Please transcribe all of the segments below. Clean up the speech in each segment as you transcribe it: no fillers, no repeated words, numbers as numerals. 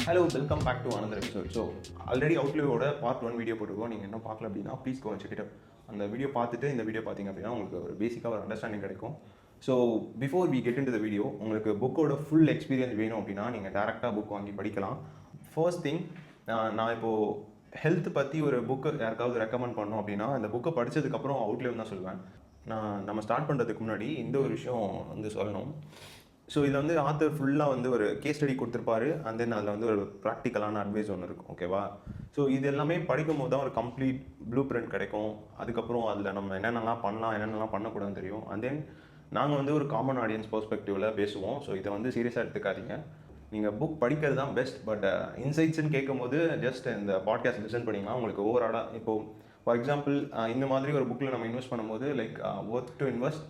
Hello welcome back to another episode. So already அவுட்லேயோட part 1 video போட்டுருக்கோம். நீங்கள் இன்னும் பார்க்கல அப்படின்னா please go check it out. அந்த வீடியோ பார்த்துட்டு இந்த வீடியோ பார்த்தீங்க அப்படின்னா உங்களுக்கு ஒரு பேசிக்காக ஒரு அண்டர்ஸ்டாண்டிங் கிடைக்கும். So before we get into the video, உங்களுக்கு புக்கோட ஃபுல் எக்ஸ்பீரியன்ஸ் வேணும் அப்படின்னா நீங்கள் டேரெக்டாக புக் வாங்கி படிக்கலாம். ஃபர்ஸ்ட் திங், நான் இப்போது ஹெல்த் பற்றி ஒரு புக்கு யாருக்காவது ரெக்கமெண்ட் பண்ணோம் அப்படின்னா அந்த புக்கை படித்ததுக்கப்புறம் அவுட்லேயும் தான் சொல்லுவேன். நம்ம ஸ்டார்ட் பண்ணுறதுக்கு முன்னாடி இந்த ஒரு விஷயம் வந்து சொல்லணும். ஸோ இதில் வந்து ஆத்தர் ஃபுல்லாக வந்து ஒரு கேஸ் ஸ்டடி கொடுத்துருப்பாரு. அண்ட் தென் அதில் வந்து ஒரு ப்ராக்டிக்கலான அட்வைஸ் ஒன்று இருக்கும். ஓகேவா? ஸோ இது எல்லாமே படிக்கும் போது தான் ஒரு கம்ப்ளீட் ப்ளூ பிரிண்ட் கிடைக்கும். அதுக்கப்புறம் அதில் நம்ம என்னென்னலாம் பண்ணலாம், என்னென்னலாம் பண்ணக்கூடாதுன்னு தெரியும். அண்ட் தென் நாங்கள் வந்து ஒரு காமன் ஆடியன்ஸ் பெர்ஸ்பெக்டிவில் பேசுவோம். ஸோ இதை வந்து சீரியஸாக எடுத்துக்காதீங்க. நீங்கள் புக் படிக்கிறது தான் பெஸ்ட். பட் இன்சைட்ஸ்ன்னு கேட்கும் போது ஜஸ்ட் இந்த பாட்காஸ்ட் லிசன் பண்ணிங்கன்னா உங்களுக்கு ஓவராலாக இப்போது ஃபார் எக்ஸாம்பிள் இந்த மாதிரி ஒரு புக்கில் நம்ம இன்வெஸ்ட் பண்ணும்போது லைக் ஒர்த் டு இன்வெஸ்ட்,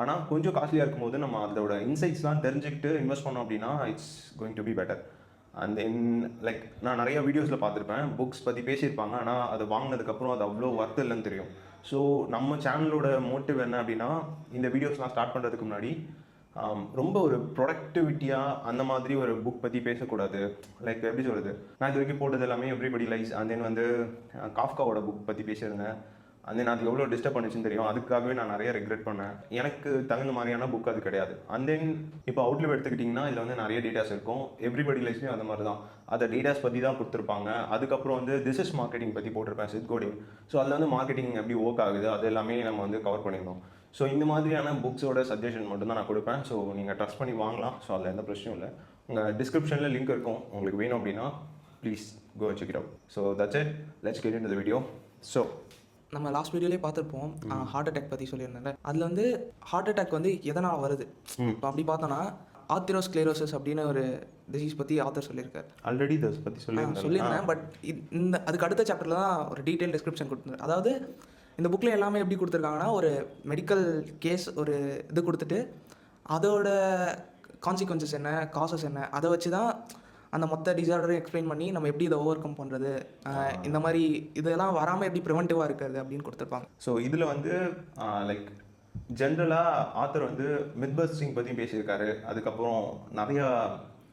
ஆனால் கொஞ்சம் காஸ்ட்லியாக இருக்கும்போது நம்ம அதோட இன்சைட்ஸ்லாம் தெரிஞ்சுக்கிட்டு இன்வெஸ்ட் பண்ணோம் அப்படின்னா it's going to be better. And then like நான் நிறைய வீடியோஸில் பார்த்துருப்பேன், புக்ஸ் பற்றி பேசியிருப்பாங்க, ஆனால் அது வாங்கினதுக்கப்புறம் அது அவ்வளோ ஒர்த் இல்லைன்னு தெரியும். ஸோ நம்ம சேனலோட மோட்டிவ் என்ன அப்படின்னா, இந்த வீடியோஸ்லாம் ஸ்டார்ட் பண்ணுறதுக்கு முன்னாடி ரொம்ப ஒரு ப்ரொடக்டிவிட்டியாக அந்த மாதிரி ஒரு புக் பற்றி பேசக்கூடாது. லைக் எப்படி சொல்கிறது, நான் இது வரைக்கும் போட்டது எல்லாமே எவ்ரிபடி லைக்ஸ் அண்ட் தென் வந்து காஃப்காவோட புக் பற்றி பேசியிருந்தேன். அண்ட் தென் அது எவ்வளோ டிஸ்டர்ப் பண்ணிச்சுன்னு தெரியும். அதுக்காகவே நான் நிறைய ரெக்ரெட் பண்ணேன். எனக்கு தகுந்த மாதிரியான புக் அது கிடையாது. அண்ட் தென் இப்போ அவுட்லெட் எடுத்துக்கிட்டிங்கன்னா இதில் வந்து நிறைய டேட்டாஸ் இருக்கும். எவ்ரிபடி லைஃப்லேயும் அந்த மாதிரி தான். அதை டேட்டாஸ் பற்றி தான் கொடுத்துருப்பாங்க. அதுக்கப்புறம் வந்து திஸ் இஸ் மார்க்கெட்டிங் பற்றி போட்டிருப்பேன், சித் கோடிங். ஸோ அதில் வந்து மார்க்கெட்டிங் எப்படி ஒர்க் ஆகுது அது எல்லாமே நம்ம வந்து கவர் பண்ணியிருந்தோம். ஸோ இந்த மாதிரியான புக்ஸோட சஜஷன் மட்டும் தான் நான் கொடுப்பேன். ஸோ நீங்கள் ட்ரஸ்ட் பண்ணி வாங்கலாம். ஸோ அதில் எந்த பிரச்சனையும் இல்லை. உங்கள் டிஸ்கிரிப்ஷனில் லிங்க் இருக்கும், உங்களுக்கு வேணும் அப்படின்னா please go check it out. So that's it, let's get into the video. So நம்ம லாஸ்ட் வீடியோலேயே பார்த்துருப்போம், ஹார்ட் அட்டாக் பற்றி சொல்லியிருந்தேன். அதில் வந்து ஹார்ட் அட்டாக் வந்து எதனால் வருது, இப்போ அப்படி பார்த்தோன்னா ஆத்திரோஸ்க்ளெரோசிஸ் அப்படின்னு ஒரு டிசீஸ் பற்றி ஆத்தர் சொல்லியிருக்காரு. ஆல்ரெடி இதை பற்றி சொல்லியிருந்தேன். பட் இந்த அதுக்கு அடுத்த சாப்டரில் தான் ஒரு டீட்டெயில் டிஸ்கிரிப்ஷன் கொடுத்துருந்தார். அதாவது இந்த புக்கில் எல்லாமே எப்படி கொடுத்துருக்காங்கன்னா, ஒரு மெடிக்கல் கேஸ் ஒரு இது கொடுத்துட்டு அதோட கான்சிக்வன்சஸ் என்ன, காசஸ் என்ன, அதை வச்சு தான் அந்த மொத்த டிசார்டரையும் எக்ஸ்பிளைன் பண்ணி நம்ம எப்படி இதை ஓவர் கம் பண்ணுறது, இந்த மாதிரி இதெல்லாம் வராமல் எப்படி ப்ரிவென்டிவாக இருக்கிறது அப்படின்னு கொடுத்துருப்பாங்க. ஸோ இதில் வந்து லைக் ஜென்ரலாக ஆத்தர் வந்து மித்பஸ்டிங் பற்றி பேசியிருக்காரு. அதுக்கப்புறம் நிறையா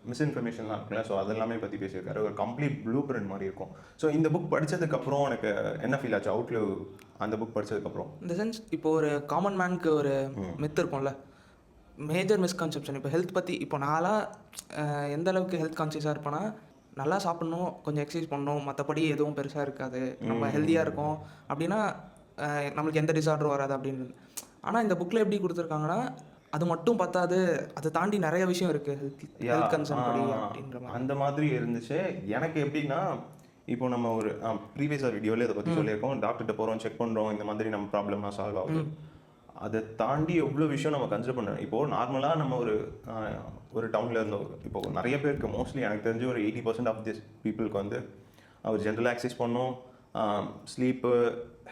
மிஸ்இன்ஃபர்மேஷன்லாம் இருக்குல்ல, ஸோ அதெல்லாமே பற்றி பேசியிருக்காரு. ஒரு கம்ப்ளீட் ப்ளூ பிரிண்ட் மாதிரி இருக்கும். ஸோ இந்த புக் படித்ததுக்கப்புறம் எனக்கு என்ன ஃபீல் ஆச்சு அவுட்ல அந்த புக் படித்ததுக்கப்புறம்? இந்த சென்ஸ் இப்போ ஒரு காமன் மேனுக்கு ஒரு மித் இருக்கும்ல, மேஜர் மிஸ்கன்செப்ஷன். இப்போ ஹெல்த் பற்றி இப்போ நான்லாம் எந்த அளவுக்கு ஹெல்த் கான்சியஸாக இருப்பேன்னா, நல்லா சாப்பிட்ணும், கொஞ்சம் எக்ஸசைஸ் பண்ணணும், மற்றபடி எதுவும் பெருசாக இருக்காது, நம்ம ஹெல்த்தியாக இருக்கோம் அப்படின்னா நம்மளுக்கு எந்த டிசார்டரும் வராது அப்படின்னு. ஆனால் இந்த புக்கில் எப்படி கொடுத்துருக்காங்கன்னா, அது மட்டும் பத்தாது, அதை தாண்டி நிறைய விஷயம் இருக்குது ஹெல்த் கன்சர்ன் படி அப்படின்ற மாதிரி. அந்த மாதிரி இருந்துச்சு எனக்கு. எப்படின்னா இப்போ நம்ம ஒரு ப்ரீவியஸாக வீடியோவில் இதை பற்றி சொல்லியிருக்கோம். டாக்டர்கிட்ட போகிறோம், செக் பண்ணுறோம், இந்த மாதிரி நம்ம ப்ராப்ளம்லாம் சால்வ் ஆகுது. அதை தாண்டி எவ்வளோ விஷயம் நம்ம கன்சிடர் பண்ணுறோம். இப்போது நார்மலாக நம்ம ஒரு டவுனில் இருந்தோம். இப்போது நிறைய பேருக்கு மோஸ்ட்லி எனக்கு தெரிஞ்சு ஒரு 80% ஆஃப் திஸ் பீப்புளுக்கு வந்து அவர் ஜென்ரலாக எக்ஸசைஸ் பண்ணணும், ஸ்லீப்பு,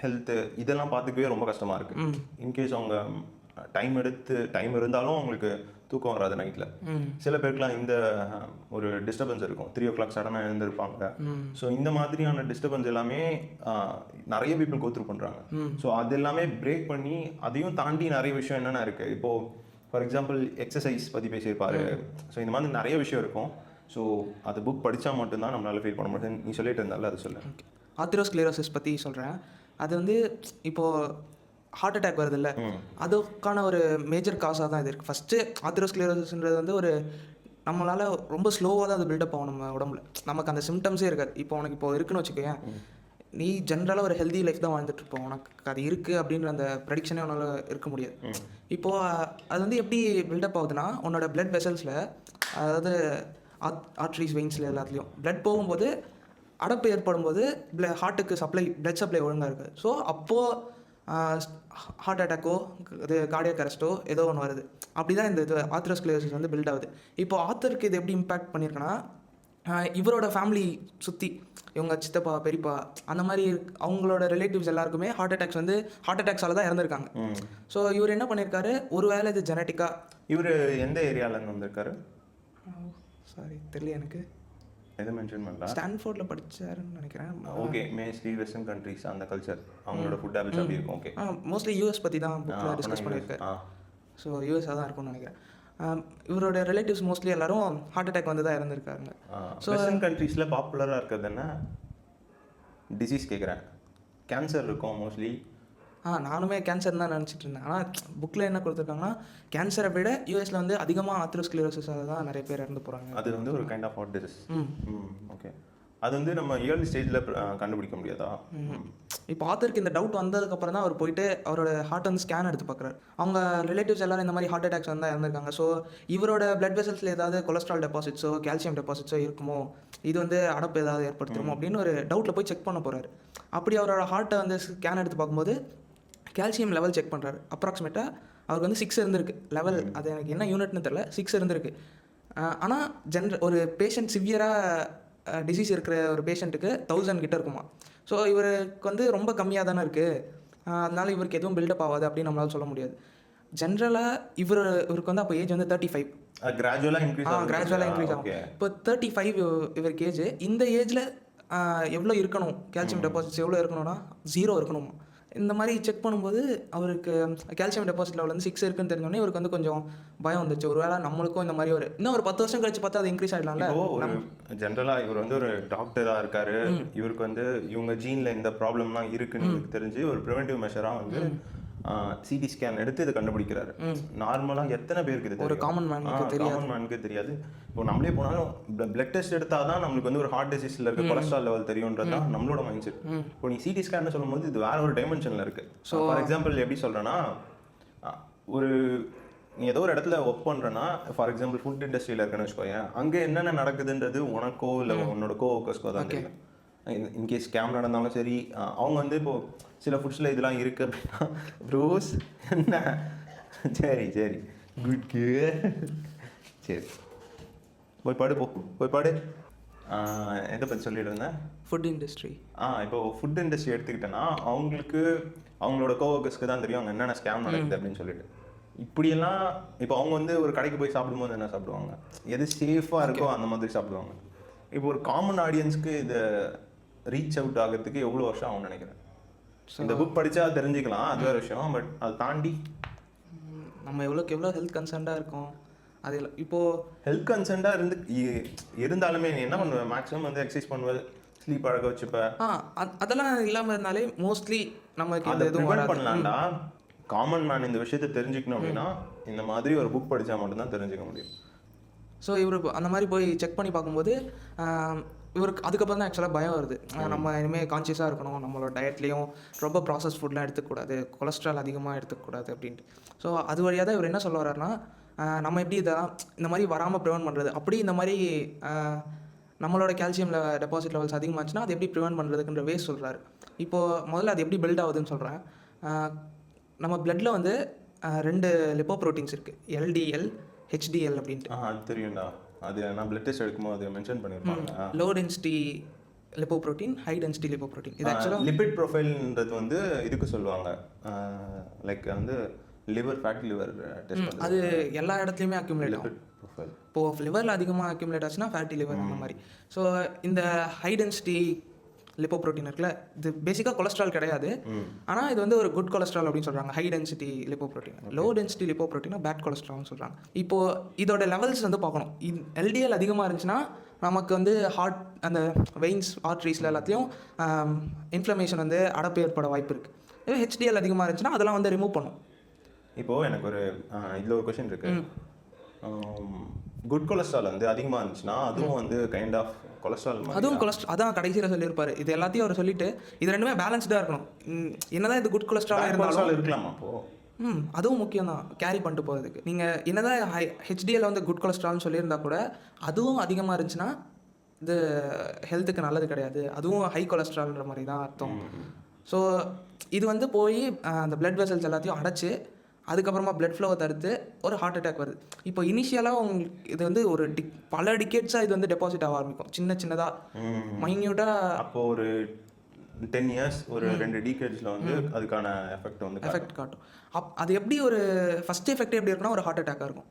ஹெல்த்து இதெல்லாம் பார்த்துக்கவே ரொம்ப கஷ்டமாக இருக்குது. இன்கேஸ் அவங்க டைம் இருந்தாலும் அவங்களுக்கு தூக்கம் வராது நைட்டில். சில பேருக்குலாம் இந்த ஒரு டிஸ்டர்பன்ஸ் இருக்கும், 3 o'clock சடனாக எழுந்திருப்பாங்க. ஸோ இந்த மாதிரியான டிஸ்டர்பன்ஸ் எல்லாமே நிறைய பீப்புள் கோத்ரூ பண்ணுறாங்க. ஸோ அது எல்லாமே பிரேக் பண்ணி அதையும் தாண்டி நிறைய விஷயம் என்னென்ன இருக்குது. இப்போது ஃபார் எக்ஸாம்பிள் எக்ஸசைஸ் பற்றி பேசியிருப்பாரு. ஸோ இந்த மாதிரி நிறைய விஷயம் இருக்கும். ஸோ அது புக் படித்தா மட்டும்தான் நம்மளால் ஃபீல் பண்ண முடியும். நீ சொல்லிட்டு இருந்தால அது சொல்ல. ஆத்திரோஸ்க்ளெரோசிஸ் பற்றி சொல்கிறேன். அது வந்து இப்போது ஹார்ட் அட்டாக் வருது இல்லை, அதுக்கான ஒரு மேஜர் காசாக தான் இது இருக்குது. ஃபஸ்ட்டு ஆத்திரோஸ்க்ளெரோசிஸ்ன்றது வந்து ஒரு நம்மளால் ரொம்ப ஸ்லோவாக தான் அது பில்டப் ஆகும் நம்ம உடம்புல. நமக்கு அந்த சிம்டம்ஸே இருக்காது. இப்போ உனக்கு இப்போ இருக்குன்னு வச்சுக்கோயேன், நீ ஜென்ரலாக ஒரு ஹெல்தி லைஃப் தான் வாழ்ந்துட்டுருப்போம், உனக்கு அது இருக்குது அப்படின்ற அந்த ப்ரெடிக்ஷனே உன்னால் இருக்க முடியாது. இப்போது அது வந்து எப்படி பில்டப் ஆகுதுன்னா, உன்னோட பிளட் வெசல்ஸில், அதாவது ஆர்ட்ரிஸ், வெயின்ஸில் எல்லாத்துலேயும் பிளட் போகும்போது அடப்பு ஏற்படும் போது ஹார்ட்டுக்கு பிளட் சப்ளை ஒழுங்காக இருக்குது. ஸோ அப்போது ஹார்ட் அட்டாக்கோ இது கார்டியாக் அரெஸ்ட்டோ ஏதோ ஒன்று வருது. அப்படி தான் இந்த இது ஆத்திரோஸ்க்ளெரோசிஸ் வந்து பில்ட் ஆகுது. இப்போது ஆத்தருக்கு இது எப்படி இம்பேக்ட் பண்ணியிருக்குன்னா, இவரோட ஃபேமிலி சுற்றி இவங்க சித்தப்பா, பெரியப்பா, அந்த மாதிரி அவங்களோட ரிலேட்டிவ்ஸ் எல்லாருக்குமே ஹார்ட் அட்டாக்ஸால் தான் இறந்துருக்காங்க. ஸோ இவர் என்ன பண்ணியிருக்காரு, ஒரு வேளை இது ஜெனட்டிக்காக. இவர் எந்த ஏரியாவிலேருந்து வந்திருக்காரு? சாரி தெரியல எனக்கு. எது மென்ஷன் பண்ணலாம். ஸ்டான்ஃபோர்டில் படித்தாருன்னு நினைக்கிறேன். ஓகே, மோஸ்ட்லி வெஸ்டர்ன் கண்ட்ரிஸ் அந்த கல்ச்சர் அவங்களோட ஃபுட் ஹேபிட்ஸ் அப்படி இருக்கும். ஓகே, மோஸ்ட்லி யூஎஸ் பற்றி தான் புக்கில் டிஸ்கஸ் பண்ணியிருக்கேன். ஸோ யூஎஸ்ஸாக தான் இருக்கும்னு நினைக்கிறேன். இவரோட ரிலேட்டிவ்ஸ் மோஸ்ட்லி எல்லாரும் ஹார்ட் அட்டாக் வந்து தான் இறந்துருக்காங்க. வெஸ்டர்ன் கண்ட்ரீஸில் பாப்புலராக இருக்கிறது என்ன டிசீஸ் கேட்குறேன், கேன்சர் இருக்கும் மோஸ்ட்லி. நானுமே கேன்சர் தான் நினச்சிட்டு இருந்தேன். ஆனால் புக்கில் என்ன கொடுத்துருக்காங்கன்னா கேன்சரை விட யூஎஸில் வந்து அதிகமாக ஆத்ரோஸ்க்ளீரோசிஸால் தான் நிறைய பேர் இறந்து போகிறாங்க. அது வந்து ஒரு kind of heart disease. Okay, அது வந்து நம்ம இயர்லி ஸ்டேஜில் கண்டுபிடிக்க முடியாதா? இப்போ ஆத்தருக்கு இந்த டவுட் வந்ததுக்கப்புறம் தான் அவர் போயிட்டு அவரோட ஹார்ட் வந்து ஸ்கேன் எடுத்து பார்க்குறாரு. அவங்க ரிலேட்டிவ்ஸ் எல்லாரும் இந்த மாதிரி ஹார்ட் அட்டாக்ஸ் வந்து இறந்துருக்காங்க. ஸோ இவரோட பிளட் வெசல்ஸில் ஏதாவது கொலஸ்ட்ரால் டெபாசிட்ஸோ கால்சியம் டெபாசிட்ஸோ இருக்குமோ, இது வந்து அடப்பு ஏதாவது ஏற்படுத்துமோ அப்படின்னு ஒரு டவுட்டில் போய் செக் பண்ண போகிறாரு. அப்படி அவரோட ஹார்ட்டை வந்து ஸ்கேன் எடுத்து பார்க்கும்போது கால்சியம் லெவல் செக் பண்ணுறாரு. அப்ராக்சிமேட்டாக அவருக்கு வந்து 6 இருந்திருக்கு லெவல். அது எனக்கு என்ன யூனிட்னு தெரில, 6 இருந்திருக்கு. ஆனால் ஒரு பேஷண்ட் சிவியராக டிசீஸ் இருக்கிற ஒரு பேஷண்ட்டுக்கு 1000 கிட்ட இருக்குமா. ஸோ இவருக்கு வந்து ரொம்ப கம்மியாக தானே இருக்குது, அதனால இவருக்கு எதுவும் பில்டப் ஆகாது அப்படின்னு நம்மளால சொல்ல முடியாது. ஜென்ரலாக இவருக்கு வந்து அப்போ ஏஜ் வந்து 35. கிராஜுவலாக இன்க்ரீஸ் ஆகும். இப்போ 35 இவருக்கு ஏஜ். இந்த ஏஜில் எவ்வளோ இருக்கணும், கால்சியம் டெபாசிட்ஸ் எவ்வளோ இருக்கணும்னா 0 இருக்கணுமா. இந்த மாதிரி செக் பண்ணும்போது அவருக்கு கால்சியம் டெபாசிட் லெவல் வந்து 6 இருக்குன்னு தெரிஞ்சோடனே இவருக்கு வந்து கொஞ்சம் பயம் வந்துச்சு. ஒருவேளை நம்மளுக்கும் இந்த மாதிரி இன்னும் ஒரு 10 வருஷம் கழிச்சு பார்த்தா அது இன்க்ரீஸ் ஆகிடலாம்ல. ஜென்ரலாக இவர் வந்து ஒரு டாக்டராக இருக்காரு, இவருக்கு வந்து இவங்க ஜீனில் இந்த ப்ராப்ளம்லாம் இருக்குன்னு தெரிஞ்சு ஒரு ப்ரிவென்டிவ் மெஷராக வந்து சிடி ஸ்கேன் எடுத்து இதை கண்டுபிடிக்கிறாரு. நார்மலாக எத்தனை பேருக்கு இது ஒரு காமன் மேனுக்கு தெரியாது. இப்போ நம்மளே போனாலும் பிளட் டெஸ்ட் எடுத்தால் தான் நம்மளுக்கு வந்து ஒரு ஹார்ட் டிசீஸில் இருக்க கொலஸ்ட்ரால் லெவல் தெரியுன்றது தான் நம்மளோட மைண்ட் செட். இப்போ நீ சிடி ஸ்கேன் சொல்லும்போது இது வேற ஒரு டைமென்ஷனில் இருக்குது. ஸோ ஃபார் எக்ஸாம்பிள் எப்படி சொல்கிறேன்னா, ஒரு நீ ஏதோ ஒரு இடத்துல ஒர்க் பண்ணுறேன்னா, ஃபார் எக்ஸாம்பிள் ஃபுட் இண்டஸ்ட்ரியில் இருக்குன்னு வச்சுக்கோயேன், அங்கே என்னென்ன நடக்குதுன்றது உனக்கோ இல்லை உன்னோட கோவர்க்கர்ஸ்க்கோ தான் தெரியும். இன்கேஸ் ஸ்கேம் நடந்தாலும் சரி, அவங்க வந்து இப்போது சில ஃபுட்ஸில் இதெல்லாம் இருக்குது அப்படின்னா, ப்ரோஸ் என்ன சரி சரி குட் சரி போய் பாடு. எதை பற்றி சொல்லிட்டு இருந்தேன்? Food industry. இப்போ ஃபுட் இண்டஸ்ட்ரி எடுத்துக்கிட்டேன்னா அவங்களுக்கு அவங்களோட கோவர்க்கர்ஸ்க்கு தான் தெரியும் அங்கே என்னென்ன ஸ்கேம் நடக்குது அப்படின்னு சொல்லிட்டு. இப்படியெல்லாம் இப்போ அவங்க வந்து ஒரு கடைக்கு போய் சாப்பிடும்போது என்ன சாப்பிடுவாங்க, எது சேஃபாக இருக்கோ அந்த மாதிரி சாப்பிடுவாங்க. இப்போ ஒரு காமன் ஆடியன்ஸ்க்கு இதை ரீச் அவுட் ஆகிறதுக்கு எவ்வளோ வருஷம் ஆகும்னு நினைக்கிறேன். இந்த புக் படித்தா தெரிஞ்சுக்கலாம், அது வேறு விஷயம். பட் அதை தாண்டி நம்ம எவ்வளோ ஹெல்த் கன்சர்ன்டாக இருக்கோம். அது இப்போது ஹெல்த் கன்சர்ன்டாக இருந்தாலுமே நீ என்ன பண்ணுவேன், மேக்ஸிமம் வந்து எக்ஸசைஸ் பண்ணுவேன், ஸ்லீப் அழக வச்சுப்பேன். அதெல்லாம் இல்லாமல் இருந்தாலே மோஸ்ட்லி நமக்கு அதை ப்ரிவென்ட் பண்ணலாம்டா. காமன் மேன் இந்த விஷயத்தை தெரிஞ்சுக்கணும் அப்படின்னா இந்த மாதிரி ஒரு புக் படித்தா மட்டும்தான் தெரிஞ்சுக்க முடியும். ஸோ இவர் அந்த மாதிரி போய் செக் பண்ணி பார்க்கும்போது இவருக்கு அதுக்கப்புறம் தான் ஆக்சுவலாக பயம் வருது. நம்ம இனிமேல் கான்சியஸாக இருக்கணும், நம்மளோட டயட்லேயும் ரொம்ப ப்ராசஸ் ஃபுட்லாம் எடுத்துக்கூடாது, கொலஸ்ட்ரால் அதிகமாக எடுத்துக்கூடாது அப்படின்ட்டு. ஸோ அது வழியாக தான் இவர் என்ன சொல்ல வர்றாருன்னா, நம்ம எப்படி இந்த மாதிரி வராமல் ப்ரிவென்ட் பண்ணுறது, அப்படி இந்த மாதிரி நம்மளோட கால்சியம் டெபாசிட் லெவல்ஸ் அதிகமாச்சுன்னா அது எப்படி ப்ரிவென்ட் பண்ணுறதுக்குன்ற வே சொல்கிறாரு. இப்போது முதல்ல அது எப்படி பில்ட் ஆகுதுன்னு சொல்கிறேன். நம்ம பிளட்டில் வந்து 2 லிப்போ ப்ரோட்டீன்ஸ் இருக்குது, எல்டிஎல் ஹெச்டிஎல் அப்படின்ட்டு. அது தெரியும்டா, அது நான் பிளட் டெஸ்ட் எடுக்கும்போது அதை மென்ஷன் பண்ணியிருப்பாங்க. Low density lipo protein, high density lipo protein. இது ஆக்சுவலாக லிபிட் ப்ரொஃபைல்ன்றது வந்து இதுக்கு சொல்லுவாங்க, லைக் வந்து லிவர் ஃபேட்டி லிவர் டெஸ்ட். அது எல்லா இடத்துலையுமே அக்யூமுலேட் ஆகும். இப்போது லிவரில் அதிகமாக அக்யூமுலேட் ஆச்சுன்னா ஃபேட்டி லிவர் அந்த மாதிரி. ஸோ இந்த ஹை டென்சிட்டி லிப்போ ப்ரோட்டீன் இருக்குல்ல, இது பேசிக்காக கொலஸ்ட்ரால் கிடையாது, ஆனால் இது வந்து ஒரு குட் கொலஸ்ட்ரால் அப்படின்னு சொல்கிறாங்க. High density lipoprotein. Low density லிப்போ ப்ரோட்டீனா பேட் கொலஸ்ட்ரால்னு சொல்கிறாங்க. இப்போது இதோட லெவல்ஸ் வந்து பார்க்கணும். எல்டிஎல் அதிகமாக இருந்துச்சுன்னா நமக்கு வந்து ஹார்ட் அந்த வெயின்ஸ் ஆர்ட்ரிஸில் எல்லாத்தையும் இன்ஃப்ளமேஷன் வந்து அடப்பு ஏற்பட வாய்ப்பு இருக்குது. இதே ஹெச்டிஎல் அதிகமாக இருந்துச்சுன்னா அதெல்லாம் வந்து ரிமூவ் பண்ணும். இப்போது எனக்கு இதில் ஒரு கொஷின் இருக்குது. குட் கொலஸ்ட்ரால் வந்து அதிகமாக இருந்துச்சுன்னா அதுவும் வந்து கைண்ட் ஆஃப் கொலஸ்ட்ரால், அதுவும் கொலஸ்ட்ரால். அதான் கடைசியில் சொல்லியிருப்பாரு. இது எல்லாத்தையும் அவர் சொல்லிட்டு இது ரெண்டுமே பேலன்ஸ்டாக இருக்கணும். என்னதான் இது குட் கொலஸ்ட்ராலாக இருந்தாலும் இருக்கலாமா அப்போது? அதுவும் முக்கியம் தான் கேரி பண்ணிட்டு போகிறதுக்கு. நீங்கள் என்னதான் ஹெச்டிஎல் வந்து குட் கொலஸ்ட்ரால்னு சொல்லியிருந்தா கூட அதுவும் அதிகமாக இருந்துச்சுன்னா இது ஹெல்த்துக்கு நல்லது கிடையாது, அதுவும் ஹை கொலஸ்ட்ரால்ன்ற மாதிரி தான் அர்த்தம். ஸோ இது வந்து போய் அந்த பிளட் வெசல்ஸ் எல்லாத்தையும் அடைச்சி அதுக்கப்புறமா பிளட் ஃப்ளோவை தடுத்து ஒரு ஹார்ட் அட்டாக் வருது. இப்போ இனிஷியலாக உங்களுக்கு இது வந்து ஒரு பல டிகேட்ஸாக இது வந்து டெபாசிட் ஆக ஆரம்பிக்கும், சின்னதாக மைன்யூட்டாக. அப்போது ஒரு 10 இயர்ஸ் ஒரு 2 டிகேட்ஸில் வந்து அதுக்கான எஃபெக்ட் காட்டும். அது எப்படி ஒரு ஃபஸ்ட் எஃபெக்ட் எப்படி இருக்குன்னா ஒரு ஹார்ட் அட்டாக்காக இருக்கும்.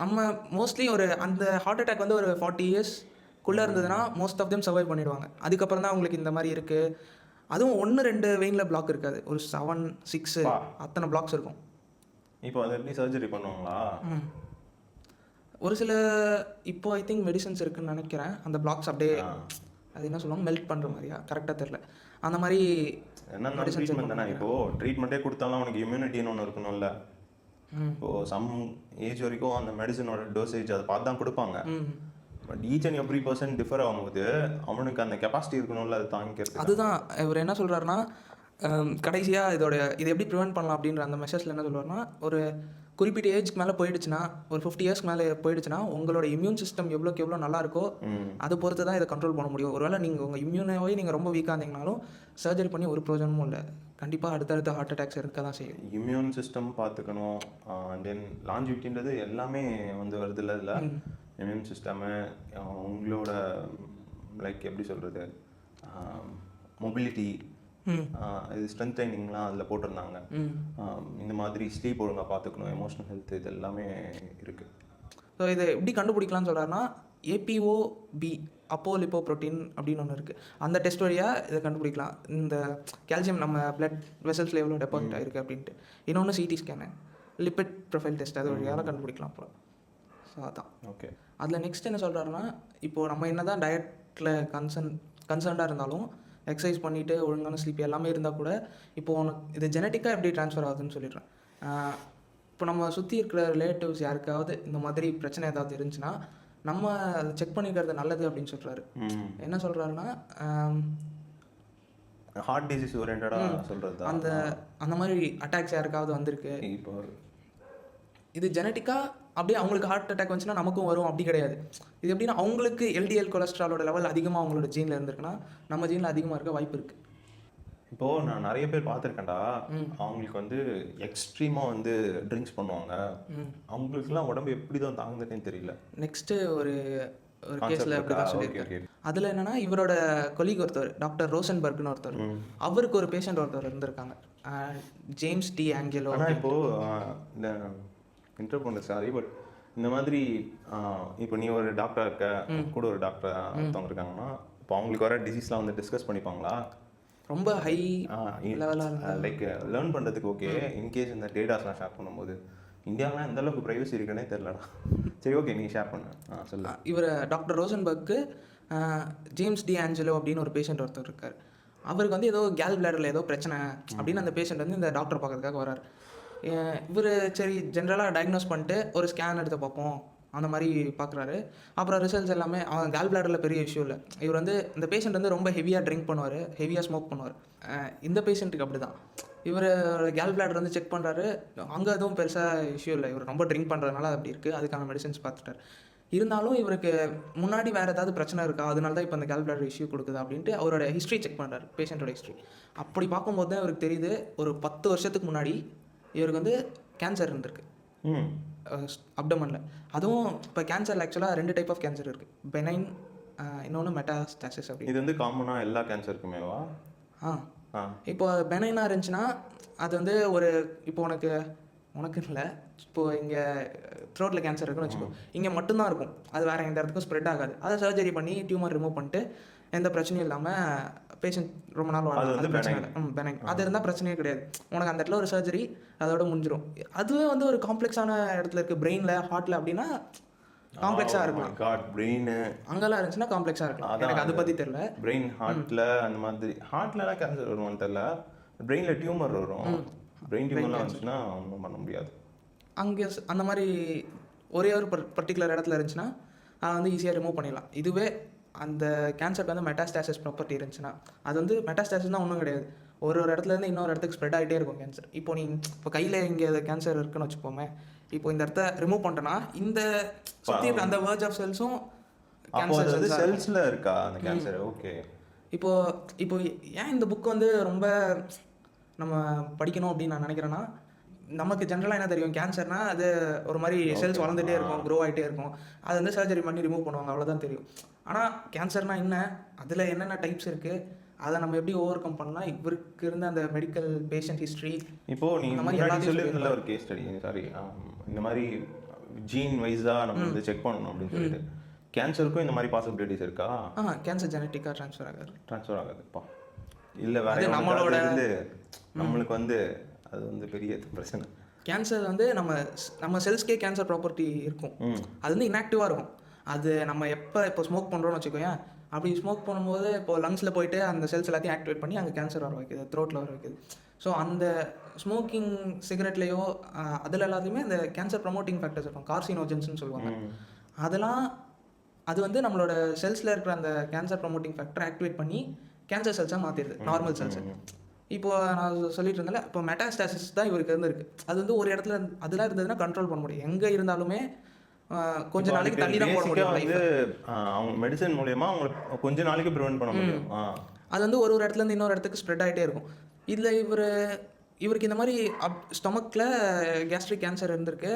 நம்ம மோஸ்ட்லி அந்த ஹார்ட் அட்டாக் வந்து ஒரு 40 இயர்ஸ்க்குள்ளே இருந்ததுன்னா மோஸ்ட் ஆஃப் தெம் சர்வைவ் பண்ணிடுவாங்க. அதுக்கப்புறம் தான் அவங்களுக்கு இந்த மாதிரி இருக்குது. அதுவும் 1-2 வெயினில் பிளாக் இருக்காது, ஒரு 7-6 அத்தனை பிளாக்ஸ் இருக்கும். இப்போ அதை எப்படி சர்ஜரி பண்ணுவாங்களா? ஒரு சில இப்போ ஐ திங்க் மெடிசன்ஸ் இருக்குன்னு நினைக்கிறேன், அந்த பிளாக்ஸ் அப்படியே அது என்ன சொல்லுவாங்க மெல்ட் பண்ணுற மாதிரியா கரெக்டாக தெரில, அந்த மாதிரி என்ன ட்ரீட்மெண்ட் தானே. இப்போது ட்ரீட்மெண்ட்டே கொடுத்தாலும் அவனுக்கு இம்யூனிட்டின்னு ஒன்று இருக்கணும்ல. இப்போது சம் ஏஜ் வரைக்கும் அந்த மெடிசனோட டோசேஜ் அதை பார்த்து தான் கொடுப்பாங்க. But each and every person differ ஆகும்போது அவனுக்கு அந்த கெப்பாசிட்டி இருக்கணும்ல, அது தாங்கிக்கிறது. அதுதான் இவர் என்ன சொல்கிறாருன்னா, கடைசியாக இதை எப்படி ப்ரிவெண்ட் பண்ணலாம் அப்படின்ற அந்த மெசேஜில் என்ன சொல்லுவார்னா, ஒரு குறிப்பிட்ட ஏஜ்க்கு மேலே போயிடுச்சுன்னா, ஒரு 50 இயர்ஸ்க்கு மேலே போயிடுச்சுன்னா உங்களோட இம்யூன் சிஸ்டம் எவ்வளோக்கு எவ்வளோ நல்லா இருக்கோ அதை பொறுத்து தான் இதை கண்ட்ரோல் பண்ண முடியும். ஒருவேளை நீங்கள் உங்கள் இம்யூனாவே நீங்கள் ரொம்ப வீக்காக இருந்தீங்கனாலும் சர்ஜரி பண்ணி ஒரு பிரயோஜனமும் இல்லை, கண்டிப்பாக அடுத்தடுத்த ஹார்ட் அட்டாக்ஸ் இருக்க தான் செய்யும். இம்யூன் சிஸ்டம் பார்த்துக்கணும். தென் லாஞ்சிவிட்டின்றது எல்லாமே வந்து வருது இல்லை இதில். இம்யூன் சிஸ்டமு, உங்களோட லைக் எப்படி சொல்கிறது, மொபிலிட்டி, இது ஸ்ட்ரென்த் ட்ரைனிங்லாம் அதில் போட்டிருந்தாங்க. இந்த மாதிரி ஸ்லீப் ஒழுங்காக பார்த்துக்கணும், எமோஷனல் ஹெல்த், இது எல்லாமே இருக்குது. ஸோ இதை எப்படி கண்டுபிடிக்கலாம்னு சொல்கிறாருன்னா, APOB அப்போலிப்போ ப்ரோட்டீன் அப்படின்னு ஒன்று இருக்குது. அந்த டெஸ்ட் வழியாக இதை கண்டுபிடிக்கலாம், இந்த கால்சியம் நம்ம பிளட் வெசல்ஸில் எவ்வளோ டெபாசிட் ஆகிருக்கு அப்படின்ட்டு. இன்னொன்று CT scan, lipid profile test, அது வழியாக கண்டுபிடிக்கலாம் அப்புறம். ஸோ அதான் ஓகே. அதில் நெக்ஸ்ட் என்ன சொல்கிறாருன்னா, இப்போது நம்ம என்ன தான் டயட்டில் கன்சர்ன்டாக இருந்தாலும் எக்ஸசைஸ் பண்ணிவிட்டு ஒழுங்கான ஸ்லீப் எல்லாமே இருந்தால் கூட இப்போது உனக்கு இது ஜெனட்டிக்காக எப்படி ட்ரான்ஸ்ஃபர் ஆகுதுன்னு சொல்லிடுறேன். இப்போ நம்ம சுற்றி இருக்கிற ரிலேட்டிவ்ஸ் யாருக்காவது இந்த மாதிரி பிரச்சனை ஏதாவது இருந்துச்சுன்னா நம்ம அதை செக் பண்ணிக்கிறது நல்லது அப்படின்னு சொல்கிறாரு. என்ன சொல்கிறாருன்னா, ஹார்ட் டிசீஸ் ஓரியன்டாக சொல்கிறது, அந்த மாதிரி அட்டாக்ஸ் யாருக்காவது வந்திருக்கு, இப்போ இது ஜெனட்டிக்காக அப்படியே அவங்களுக்கு ஹார்ட் அட்டாக் வந்துச்சுன்னா நமக்கும் வரும் அப்படி கிடையாது. இது எப்படின்னா, அவங்களுக்கு LDL கொலஸ்ட்ராலோட லெவல் அதிகமாக அவங்களோட ஜீனில் இருந்திருக்குன்னா நம்ம ஜீனில் அதிகமாக இருக்க வாய்ப்பு இருக்குது. இப்போது நான் நிறைய பேர் பார்த்துருக்கேன்டா, அவங்களுக்கு வந்து எக்ஸ்ட்ரீமாக வந்து ட்ரிங்க்ஸ் பண்ணுவாங்க, அவங்களுக்குலாம் உடம்பு எப்படி தான் தாங்குதுன்னு தெரியல. நெக்ஸ்ட்டு ஒரு கேஸில் அப்படி தான் சொல்லியிருக்காரு. அதில் என்னென்னா, இவரோட கொலீக் ஒருத்தர் டாக்டர் ரோசன்பர்க்னு ஒருத்தர், அவருக்கு ஒரு பேஷண்ட் ஒருத்தர் இருந்திருக்காங்க, ஜேம்ஸ் டி ஆஞ்சலோ. ஆனால் இப்போது இந்த இன்டர் பண்ண சாரி, பட் இந்த மாதிரி இப்போ நீ ஒரு டாக்டராக இருக்க, கூட ஒரு டாக்டர் ஒருத்தவங்க இருக்காங்கன்னா, இப்போ அவங்களுக்கு வர டிசீஸ்லாம் வந்து டிஸ்கஸ் பண்ணிப்பாங்களா? ரொம்ப ஹை லெவலாக லைக் லேர்ன் பண்ணுறதுக்கு ஓகே. இன்கேஸ் இந்த டேட்டாஸ்லாம் ஷேர் பண்ணும்போது இந்தியாவிலாம் எந்த அளவுக்கு ப்ரைவசி இருக்குன்னே தெரிலடா. சரி, ஓகே, நீ ஷேர் பண்ண சொல்லு. இவர் டாக்டர் ரோசன்பர்க்கு ஜேம்ஸ் டி ஆஞ்சலோ அப்படின்னு ஒரு பேஷண்ட் ஒருத்தர் இருக்கார். அவருக்கு வந்து ஏதோ கேல் பிளாடரில் ஏதோ பிரச்சனை அப்படின்னு அந்த பேஷண்ட் வந்து இந்த டாக்டர் பார்க்கறதுக்காக வரார். இவர் சரி ஜென்ரலாக டயக்னோஸ் பண்ணிட்டு ஒரு ஸ்கேன் எடுத்து பார்ப்போம் அந்த மாதிரி பார்க்குறாரு. அப்புறம் ரிசல்ட்ஸ் எல்லாமே அவன் கேல் பிளாடரில் பெரிய இஷ்யூ இல்லை. இவர் வந்து இந்த பேஷண்ட் வந்து ரொம்ப ஹெவியாக ட்ரிங்க் பண்ணுவார், ஹெவியாக ஸ்மோக் பண்ணுவார். இந்த பேஷண்ட்டுக்கு அப்படி தான். இவர் கேல் பிளாடர் வந்து செக் பண்ணுறாரு, அங்கே எதுவும் பெருசாக இஷ்யூ இல்லை, இவர் ரொம்ப ட்ரிங்க் பண்ணுறதுனால அப்படி இருக்குது, அதுக்கான மெடிசன்ஸ் பார்த்துட்டார். இருந்தாலும் இவருக்கு முன்னாடி வேறு ஏதாவது பிரச்சனை இருக்கா, அதனால தான் இப்போ அந்த கேல் பிளாடர் இஷ்யூ கொடுக்குது அப்படின்ட்டு அவரோட ஹிஸ்ட்ரி செக் பண்ணுறாரு, பேஷண்ட்டோட ஹிஸ்ட்ரி. அப்படி பார்க்கும்போது தான் இவருக்கு தெரியுது, ஒரு 10 வருஷத்துக்கு முன்னாடி இவருக்கு வந்து கேன்சர் இருந்திருக்கு அப்டமனில். அதுவும் இப்போ கேன்சரில் ஆக்சுவலாக 2 டைப் ஆஃப் கேன்சர் இருக்குது, பெனைன், இன்னொன்று மெட்டாஸ்டாசிஸ். அப்படி இது வந்து காமனாக எல்லா கேன்சருக்குமேவா? இப்போ பெனைனாக இருந்துச்சுன்னா அது வந்து ஒரு இப்போ உனக்கு இல்லை, இப்போது இங்கே த்ரோட்டில் கேன்சர் இருக்குன்னு வச்சுக்கோ, இங்கே மட்டும்தான் இருக்கும், அது வேறு எந்த இடத்துக்கும் ஸ்ப்ரெட் ஆகாது. அதை சர்ஜரி பண்ணி டியூமர் ரிமூவ் பண்ணிட்டு எந்த பிரச்சனையும் இல்லாமல் பேஷண்ட் ரொம்ப நாள் வாழும், அது பிரச்சனை இல்லை. பெனைன் அது இருந்தால் பிரச்சனையே கிடையாது, உனக்கு அந்த இடத்துல ஒரு சர்ஜரி அதோட முடிஞ்சிடும். அதுவே வந்து ஒரு காம்ப்ளெக்ஸான இடத்துல இருக்குது, பிரெயினில், ஹார்ட்டில் அப்படின்னா காம்ப்ளெக்ஸாக இருக்கலாம். பிரெயின் அங்கெல்லாம் இருந்துச்சுன்னா காம்ப்ளெக்ஸாக இருக்கலாம், எனக்கு அதை பற்றி தெரியல. பிரெயின், ஹார்ட்டில் அந்த மாதிரி, ஹார்ட்லலாம் கேன்சர் வருமானு தெரியல, பிரெயினில் டியூமர் வரும். பிரெயின் டியூமர்லாம் வந்துச்சுன்னா ஒன்றும் பண்ண முடியாது. அங்கே அந்த மாதிரி ஒரே ஒரு பர்டிகுலர் இடத்துல இருந்துச்சுன்னா அதை வந்து ஈஸியாக ரிமூவ் பண்ணிடலாம். இதுவே அந்த கேன்சருக்கு வந்து மெட்டாஸ்டாசிஸ் ப்ராப்பர்ட்டி இருந்துச்சுன்னா, அது வந்து மெட்டாஸ்டாசிஸ்னால் ஒன்றும் கிடையாது, ஒரு இடத்துலேருந்து இன்னொரு இடத்துக்கு ஸ்ப்ரெட் ஆகிட்டே இருக்கும் கேன்சர். இப்போ கையில் இங்கே கேன்சர் இருக்குன்னு வச்சுப்போமே, இப்போ இந்த இடத்த ரிமூவ் பண்ணிட்டோன்னா இந்த சுற்றி அந்த வேர்ஜ் ஆஃப் செல்ஸும் கேன்சர் செல்ஸில் இருக்கா அந்த கேன்சர். ஓகே. இப்போ ஏன் இந்த புக் வந்து ரொம்ப நம்ம படிக்கணும் அப்படின்னு நான் நினைக்கிறேன்னா, நமக்கு ஜென்ரலாக என்ன தெரியும், கேன்சர்னால் அது ஒரு மாதிரி செல்ஸ் வளர்ந்துகிட்டே இருக்கும், க்ரோ ஆகிட்டே இருக்கும், அது வந்து சர்ஜரி பண்ணி ரிமூவ் பண்ணுவாங்க, அவ்வளோதான் தெரியும். ஆனால் கேன்சர்னால் என்ன, அதில் என்னென்ன டைப்ஸ் இருக்குது, அதை நம்ம எப்படி ஓவர் கம் பண்ணலாம், இவருக்கு இருந்த அந்த மெடிக்கல் பேஷண்ட் ஹிஸ்ட்ரி. இப்போது நீ இந்த மாதிரி சொல்லியிருந்தல ஒரு கேஸ் ஸ்டடி, சாரி, இந்த மாதிரி ஜீன் வைஸாக நம்ம வந்து செக் பண்ணணும் அப்படின்னு சொல்லிட்டு, கேன்சருக்கும் இந்த மாதிரி பாசிபிலிட்டிஸ் இருக்கா? கேன்சர் ஜெனட்டிக்காக ட்ரான்ஸ்ஃபர் ஆகுதுப்பா. இல்லை வேறு நம்மளோட இருந்து நம்மளுக்கு வந்து அது வந்து பெரிய பிரச்சனை. கேன்சர் வந்து நம்ம செல்ஸ்க்கே கேன்சர் ப்ராப்பர்ட்டி இருக்கும். அது வந்து இன்ஆக்டிவாக இருக்கும். அது நம்ம இப்போ ஸ்மோக் பண்ணுறோன்னு வச்சுக்கோயேன், அப்படி ஸ்மோக் பண்ணும்போது இப்போ லங்ஸில் போயிட்டு அந்த செல்ஸ் எல்லாத்தையும் ஆக்டிவேட் பண்ணி அங்கே கேன்சர் வர வைக்குது, த்ரோட்டில் வர வைக்குது. ஸோ அந்த ஸ்மோக்கிங் சிகரெட்லேயோ அதில் எல்லாத்தையுமே அந்த கேன்சர் ப்ரமோட்டிங் ஃபேக்டர்ஸ் இருக்கும், கார்சினோஜென்ஸ்னு சொல்லுவாங்க. அதெல்லாம் அது வந்து நம்மளோட செல்ஸில் இருக்கிற அந்த கேன்சர் ப்ரமோட்டிங் ஃபேக்டர் ஆக்டிவேட் பண்ணி கேன்சர் செல்ஸாக மாற்றிடுது, நார்மல் செல்ஸை. இப்போ நான் சொல்லிட்டு இருந்தேன்ல, இப்போ மெட்டாஸ்டாசிஸ் தான் இவருக்கு இருந்திருக்கு. அது வந்து ஒரு இடத்துல அதெல்லாம் இருந்ததுன்னா கண்ட்ரோல் பண்ண முடியும். எங்கே இருந்தாலுமே கொஞ்ச நாளைக்கு தள்ளி தான் போட முடியும். வந்து அவங்க மெடிசன் மூலமா அவங்க கொஞ்ச நாளைக்கு ப்ரிவென்ட் பண்ண முடியும். அது வந்து ஒரு இடத்துல இருந்து இன்னொரு இடத்துக்கு ஸ்ப்ரெட் ஆகிட்டே இருக்கும். இதில் இவருக்கு இந்த மாதிரி ஸ்டொமக்கில் கேஸ்ட்ரிக் கேன்சர் இருந்திருக்கு,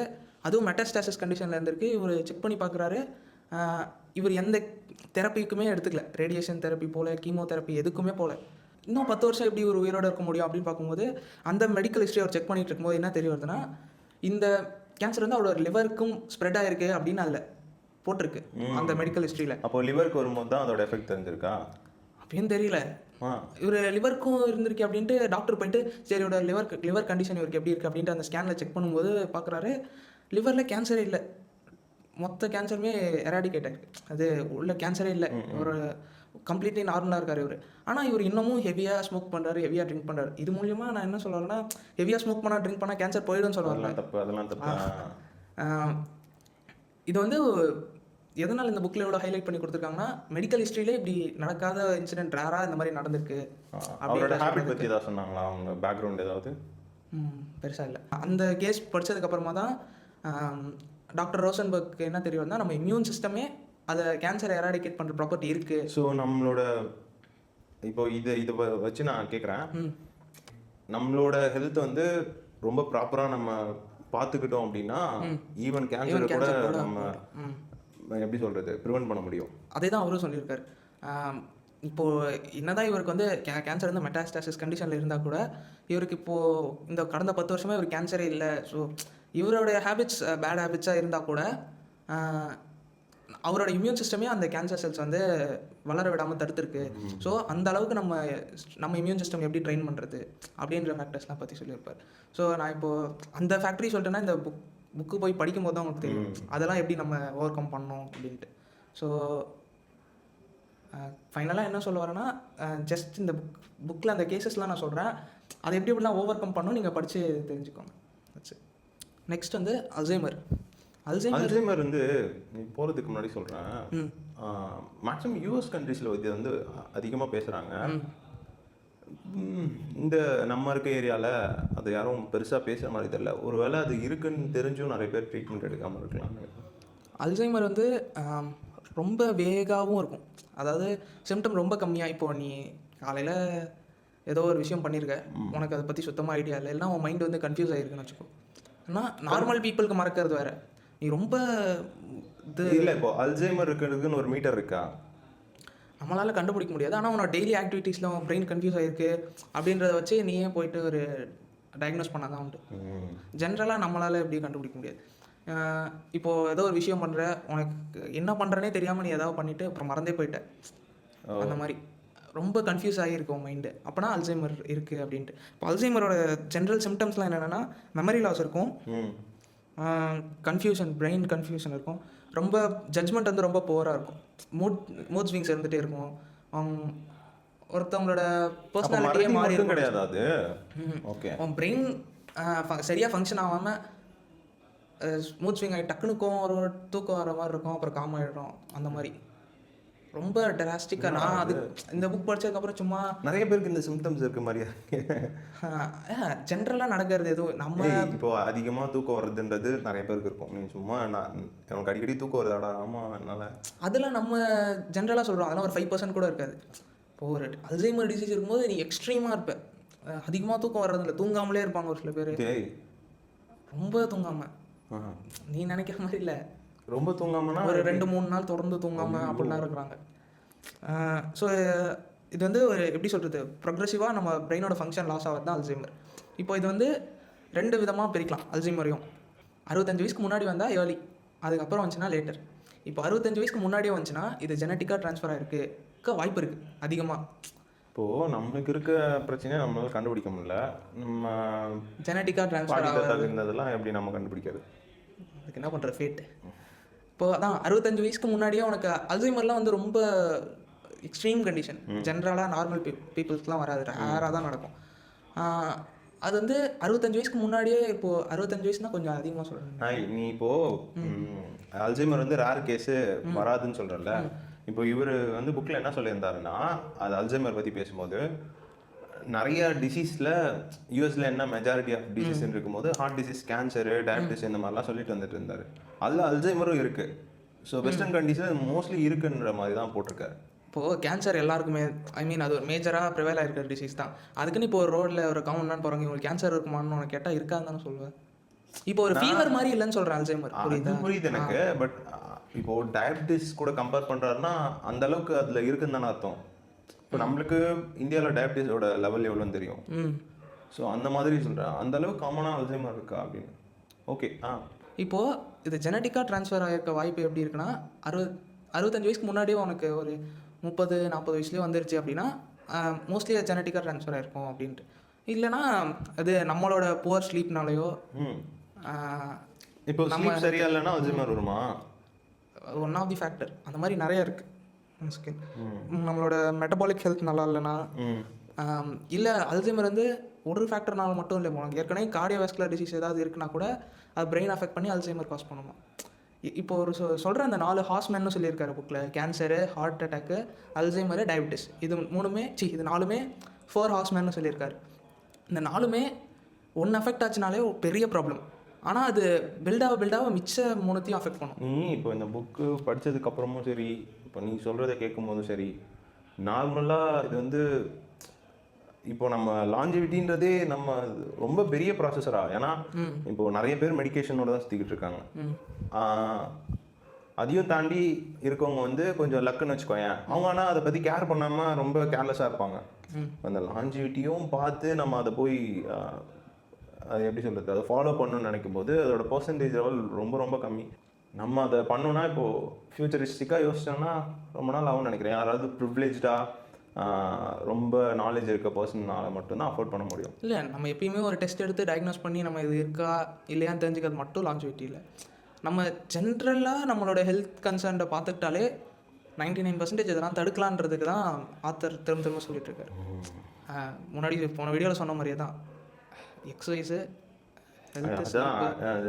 அதுவும் மெட்டாஸ்டாசிஸ் கண்டிஷனில் இருந்திருக்கு. இவர் செக் பண்ணி பார்க்குறாரு, இவர் எந்த தெரப்பிக்குமே எடுத்துக்கல, ரேடியேஷன் தெரப்பி போல, கீமோதெரப்பி எதுக்குமே போல. இன்னும் 10 வருஷம் எப்படி ஒரு உயிரோடு இருக்க முடியும் அப்படின்னு பார்க்கும்போது அந்த மெடிக்கல் ஹிஸ்ட்ரி அவர் செக் பண்ணிட்டு இருக்கும்போது என்ன தெரிய வருதுன்னா, இந்த கேன்சர் வந்து அவரோட லிவருக்கும் ஸ்ப்ரெட் ஆகிருக்கு அப்படின்னு அதில் போட்டிருக்கு அந்த மெடிக்கல் ஹிஸ்ட்ரியில். அப்போ லிவருக்கு வரும்போது தான் அதோட எஃபெக்ட் தெரிஞ்சிருக்கா அப்படின்னு தெரியல. இவர் லிவருக்கும் இருந்திருக்கு அப்படின்ட்டு டாக்டர் போயிட்டு சரி இவரோட லிவர் கண்டிஷன் இவருக்கு எப்படி இருக்குது அப்படின்ட்டு அந்த ஸ்கேனில் செக் பண்ணும்போது பார்க்குறாரு, லிவரில் கேன்சரே இல்லை, மொத்த கேன்சருமே எராடிகேட் ஆகிருக்கு, அது உள்ள கேன்சரே இல்லை, ஒரு கம்ப்ளீட்லி நார்மலாக இருக்கார் இவர். ஆனால் இவர் இன்னமும் ஹெவியாக ஸ்மோக் பண்ணுறாரு, ஹெவியாக ட்ரிங்க் பண்ணுறாரு. இது மூலிமா நான் என்ன சொல்லுவேன்னா, ஹெவியாக ஸ்மோக் பண்ணால் ட்ரிங்க் பண்ணால் கேன்சர் போயிடும்னு சொல்லுவாங்க. அதெல்லாம் தப்பு. இது வந்து எதனால் இந்த புக்கில் எவ்வளோ ஹைலைட் பண்ணி கொடுத்துருக்காங்கன்னா, மெடிக்கல் ஹிஸ்ட்ரியிலே இப்படி நடக்காத இன்சிடென்ட் ரேராக இந்த மாதிரி நடந்திருக்கு. அவரோட ஹேபிட் பற்றி ஏதாவது சொன்னாங்களா, அவங்க பேக்ரவுண்ட் ஏதாவது? பெருசாக இல்லை. அந்த கேஸ் படித்ததுக்கப்புறமா தான் டாக்டர் ரோசன்பர்க் என்ன தெரிய வந்தால், நம்ம இம்யூன் சிஸ்டமே அதை கேன்சரை எராடிகேட் பண்ணுற ப்ராப்பர்ட்டி இருக்குது. ஸோ நம்மளோட இப்போ இதை வச்சு நான் கேட்குறேன், நம்மளோட ஹெல்த் வந்து ரொம்ப ப்ராப்பராக நம்ம பார்த்துக்கிட்டோம் அப்படின்னா ஈவன் கேன்சர் கூட நம்ம எப்படி சொல்கிறது ப்ரிவென்ட் பண்ண முடியும். அதே தான் அவரும் சொல்லியிருக்காரு. இப்போது என்னதான் இவருக்கு வந்து கேன்சர் வந்து மெட்டாஸ்டாசிஸ் கண்டிஷனில் இருந்தால் கூட இவருக்கு இப்போது இந்த கடந்த 10 வருஷமாக இவர் கேன்சரே இல்லை. ஸோ இவருடைய ஹேபிட்ஸ் பேட் ஹேபிட்ஸாக இருந்தால் கூட அவரோட இம்யூன் சிஸ்டமே அந்த கேன்சர் செல்ஸ் வந்து வளர விடாமல் தடுத்துருக்கு. ஸோ அந்த அளவுக்கு நம்ம இம்யூன் சிஸ்டம் எப்படி ட்ரெயின் பண்ணுறது அப்படின்ற ஃபேக்டர்ஸ்லாம் பற்றி சொல்லியிருப்பார். ஸோ நான் இப்போது அந்த ஃபேக்டரி சொல்லிட்டேன்னா இந்த புக்கு போய் படிக்கும்போது தான் உங்களுக்கு தெரியும் அதெல்லாம் எப்படி நம்ம ஓவர் கம் பண்ணோம் அப்படின்ட்டு. ஸோ ஃபைனலாக என்ன சொல்ல வரேன்னா, ஜஸ்ட் இந்த புக்கில் அந்த கேசஸ்லாம் நான் சொல்கிறேன், அதை எப்படி எப்படிலாம் ஓவர் கம் பண்ணணும் நீங்கள் படித்து தெரிஞ்சுக்கோங்க. நெக்ஸ்ட் வந்து அல்சைமர் வந்து நீ போகிறதுக்கு முன்னாடி சொல்கிறேன், மேக்ஸிமம் யூஎஸ் கண்ட்ரீஸில் இது வந்து அதிகமாக பேசுகிறாங்க. இந்த நம்ம இருக்க ஏரியாவில் அது யாரும் பெருசாக பேசுகிற மாதிரி தெரியல. ஒருவேளை அது இருக்குன்னு தெரிஞ்சும் நிறைய பேர் ட்ரீட்மெண்ட் எடுக்காமல் இருக்கலாம். அல்சைமர் வந்து ரொம்ப வேகாகவும் இருக்கும். அதாவது சிம்டம் ரொம்ப கம்மியாக, இப்போ நீ காலையில் ஏதோ ஒரு விஷயம் பண்ணியிருக்க, உனக்கு அதை பற்றி சுத்தமாக ஐடியா இல்லை, இல்லைனா உன் மைண்டு வந்து கன்ஃபியூஸ் ஆகிருக்குன்னு வச்சுக்கோ. ஆனால் நார்மல் பீப்புளுக்கு மறக்கிறது வேறு, நீ ரொம்ப இது இல்லை. இப்போ அல்சைமர் இருக்கிறதுக்குன்னு ஒரு மீட்டர் இருக்கா? நம்மளால் கண்டுபிடிக்க முடியாது. ஆனால் உன்னோட டெய்லி ஆக்டிவிட்டீஸில் உன் பிரெயின் கன்ஃபியூஸ் ஆகிருக்கு அப்படின்றத வச்சு நீயே போயிட்டு ஒரு டயக்னோஸ் பண்ணால் தான் உண்டு. ஜென்ரலாக நம்மளால் எப்படி கண்டுபிடிக்க முடியாது. இப்போது ஏதோ ஒரு விஷயம் பண்ணுற, உனக்கு என்ன பண்ணுறனே தெரியாமல் நீ ஏதாவது பண்ணிவிட்டு அப்புறம் மறந்தே போயிட்ட, அந்த மாதிரி ரொம்ப கன்ஃபியூஸ் ஆகியிருக்கும் உன் மைண்டு, அப்போனா அல்சைமர் இருக்குது அப்படின்ட்டு. இப்போ அல்சைமரோட ஜென்ரல் சிம்டம்ஸ்லாம் என்னென்னா, மெமரி லாஸ் இருக்கும், கன்ஃபியூஷன், பிரெயின் கன்ஃபியூஷன் இருக்கும், ரொம்ப ஜட்ஜ்மெண்ட் வந்து ரொம்ப புவராக இருக்கும், மூட் ஸ்விங்ஸ் இருந்துகிட்டே இருக்கும், ஒருத்தவங்களோட பர்சனாலிட்டியே மாறி இருக்கும். கிடையாது அது. ஓகே, உன் பிரெயின் சரியாக ஃபங்க்ஷன் ஆகாமல் மூட் ஸ்விங் ஆகி டக்குனு கோவம் வரும், தூக்கம் வர மாதிரி இருக்கும், அப்புறம் காம் ஆகிடும், அந்த மாதிரி ரொம்ப டிராஸ்டிக்காக. நான் அது இந்த புக் படித்ததுக்கப்புறம் சும்மா நிறைய பேருக்கு இந்த சிம்டம்ஸ் இருக்க மாதிரியா ஜென்ரலாக நடக்கிறது எதுவும் நம்ம இப்போ அதிகமாக தூக்கம் வர்றதுன்றது நிறைய பேருக்கு இருக்கும். நீ சும்மா எனக்கு அடிக்கடி தூக்கம் வருதாடா, ஆமாம் என்னால், அதெல்லாம் நம்ம ஜென்ரலாக சொல்கிறோம், அதெல்லாம் ஒரு 5% கூட இருக்காது. இப்போ ஒரு அல்சைமர் டிசீஸ் இருக்கும்போது நீ எக்ஸ்ட்ரீமாக இருப்ப, அதிகமாக தூக்கம் வர்றதில்ல, தூங்காமலே இருப்பாங்க ஒரு சில பேர், ரொம்ப தூங்காமல், நீ நினைக்கிற மாதிரி இல்லை, ரொம்ப தூங்காமனா ஒரு 2-3 நாள் தொடர்ந்து தூங்காமல் அப்படிலாம் இருக்கிறாங்க. ஸோ இது வந்து ஒரு எப்படி சொல்கிறது, ப்ரொக்ரெசிவாக நம்ம பிரெயினோட ஃபங்க்ஷன் லாஸ் ஆகிறது தான் அல்சைமர். இப்போ இது வந்து 2 விதமாக பிரிக்கலாம் அல்சைமரையும். 65 வயசுக்கு முன்னாடி வந்தால் ஏர்லி, அதுக்கப்புறம் வந்துச்சுன்னா லேட்டர். இப்போ 65 வயசுக்கு முன்னாடியே வந்துச்சுன்னா இது ஜெனட்டிக்காக ட்ரான்ஸ்ஃபர் ஆகிருக்கு வாய்ப்பு இருக்குது அதிகமாக. இப்போது நம்மளுக்கு இருக்க பிரச்சனையை நம்மளால கண்டுபிடிக்க முடியல. நம்ம ஜெனட்டிக்காக ட்ரான்ஸ்ஃபர் பாட்டி ஆகாது. தாத்தாக்கு இருந்ததெல்லாம் எப்படி நம்ம கண்டுபிடிக்கிறது? அதுக்கு என்ன பண்ணுற ஃபேட்டு. இப்போது அதான் 65 வயசுக்கு முன்னாடியே உனக்கு அல்சைமர்லாம் வந்து ரொம்ப எக்ஸ்ட்ரீம் கண்டிஷன். ஜென்ரலாக நார்மல் பீப்புள்ஸ்க்குலாம் வராது, ரேராக தான் நடக்கும். அது வந்து 65 வயசுக்கு முன்னாடியே, இப்போது 65 வயசுனா கொஞ்சம் அதிகமாக சொல்கிறேன். நீ இப்போது அல்சைமர் வந்து ரேர் கேஸு வராதுன்னு சொல்கிறல்ல. இப்போ இவர் வந்து புக்கில் என்ன சொல்லியிருந்தாருன்னா, அது அல்சைமர் பற்றி பேசும்போது நிறைய டிசீஸில் யூஎஸில் என்ன மெஜாரிட்டி ஆஃப் டிசீஸ் இருக்கும்போது ஹார்ட் டிசீஸ், கேன்சரு, டயபிட்டிஸ் இந்த மாதிரிலாம் சொல்லிட்டு வந்துட்டு இருந்தார். அதில் அல்சைமரும் இருக்குது. ஸோ வெஸ்டர்ன் கண்ட்ரீஸில் மோஸ்ட்லி இருக்குன்ற மாதிரி தான் போட்டிருக்காரு. இப்போது கேன்சர் எல்லாருக்குமே, ஐ மீன் அது ஒரு மேஜராக ப்ரிவேல் ஆகிருக்கிற டிசீஸ் தான். அதுக்குன்னு இப்போ ஒரு ரோட்டில் ஒரு கவுண்ட் போகிறவங்க உங்களுக்கு கேன்சர் இருக்குமான்னு உனக்கு கேட்டால் இருக்காதுன்னு தானே சொல்லுவேன். இப்போ ஒரு ஃபீவர் மாதிரி இல்லைன்னு சொல்கிறேன் அல்சைமர். புரியுது எனக்கு. பட் இப்போ டயபிட்டிஸ் கூட கம்பேர் பண்ணுறாருன்னா அந்த அளவுக்கு அதில் இருக்குன்னு தானே அர்த்தம். இப்போ நம்மளுக்கு இந்தியாவில் டயபிட்டிஸோட லெவல் எவ்வளோன்னு தெரியும். ஸோ அந்த மாதிரி சொல்கிறேன், அந்த அளவுக்கு காமனாக அல்சைமர் இருக்கா அப்படின்னு. ஓகே. இப்போது இது ஜெனட்டிக்காக ட்ரான்ஸ்ஃபர் ஆகிருக்க வாய்ப்பு எப்படி இருக்குன்னா, 65 வயசுக்கு முன்னாடியே உனக்கு ஒரு 30-40 வயசுலேயே வந்துருச்சு அப்படின்னா மோஸ்ட்லி அது ஜெனட்டிக்காக ட்ரான்ஸ்ஃபர் ஆகிருக்கும் அப்படின்ட்டு. இல்லைனா அது நம்மளோட புவர் ஸ்லீப்னாலேயோ. இப்போ நம்ம சரியா இல்லைன்னா அல்சைமர் வருமா? One of the factor. அந்த மாதிரி நிறைய இருக்குது. நம்மளோட மெட்டபாலிக் ஹெல்த் நல்லா இல்லைன்னா, இல்லை அல்சைமர் வந்து ஒரு ஃபேக்டர்னால மட்டும் இல்லை. உனக்கு ஏற்கனவே கார்டியோவாஸ்குலர் டிசீஸ் ஏதாவது இருக்குன்னா கூட அது பிரெயின் அஃபெக்ட் பண்ணி அல்சைமர் காஸ் பண்ணுமா. இப்போ ஒரு சொல்கிற அந்த 4 ஹார்ஸ்மேன்னு சொல்லியிருக்காரு புக்கில். Cancer, heart attack, Alzheimer, diabetes. இது 4மே 4 ஹார்ஸ்மேன்னு சொல்லியிருக்காரு. இந்த 4மே ஒன்று அஃபெக்ட் ஆச்சுனாலே ஒரு பெரிய ப்ராப்ளம். ஆனால் அது பில்டாக மிச்ச 3த்தையும் அஃபெக்ட் பண்ணும். நீ இப்போ இந்த புக்கு படித்ததுக்கப்புறமும் சரி, இப்போ நீ சொல்கிறத கேட்கும் போதும் சரி, நார்மலாக இது வந்து இப்போ நம்ம லாஞ்சிவிட்டின்றதே நம்ம ரொம்ப பெரிய ப்ராசஸரா. ஏன்னா இப்போ நிறைய பேர் மெடிக்கேஷனோட தான் சுற்றிக்கிட்டு இருக்காங்க. அதையும் தாண்டி இருக்கவங்க வந்து கொஞ்சம் லக்குன்னு வச்சுக்கோயேன். அவங்க ஆனால் அதை பற்றி கேர் பண்ணாமல் ரொம்ப கேர்லெஸ்ஸாக இருப்பாங்க. அந்த லாஞ்சிவிட்டியும் பார்த்து நம்ம அதை போய் அது எப்படி சொல்கிறது, அதை ஃபாலோ பண்ணணும்னு நினைக்கும் போது அதோட பர்சன்டேஜ் லெவல் ரொம்ப ரொம்ப கம்மி. நம்ம அதை பண்ணோன்னா இப்போது ஃப்யூச்சரிஸ்டிக்காக யோசிச்சோன்னா ரொம்ப நாள் ஆகும்னு நினைக்கிறேன். யாராவது ப்ரிவிலேஜாக ரொம்ப நாலேஜ் இருக்க பர்சனால் மட்டும்தான் அஃபோர்ட் பண்ண முடியும். இல்லை, நம்ம எப்பயுமே ஒரு டெஸ்ட் எடுத்து டயக்னோஸ் பண்ணி நம்ம இது இருக்கா இல்லையான்னு தெரிஞ்சுக்கிறது மட்டும் லாஞ்சிவிட்டி இல்லை. நம்ம ஜென்ரலாக நம்மளோட ஹெல்த் கன்சர்னை பார்த்துக்கிட்டாலே 99% இதெல்லாம் தடுக்கலான்றதுக்கு தான் ஆத்தர் திரும்ப சொல்லிட்டு இருக்காரு. முன்னாடி போன வீடியோவில் சொன்ன மாதிரியே தான் எக்ஸசைஸு,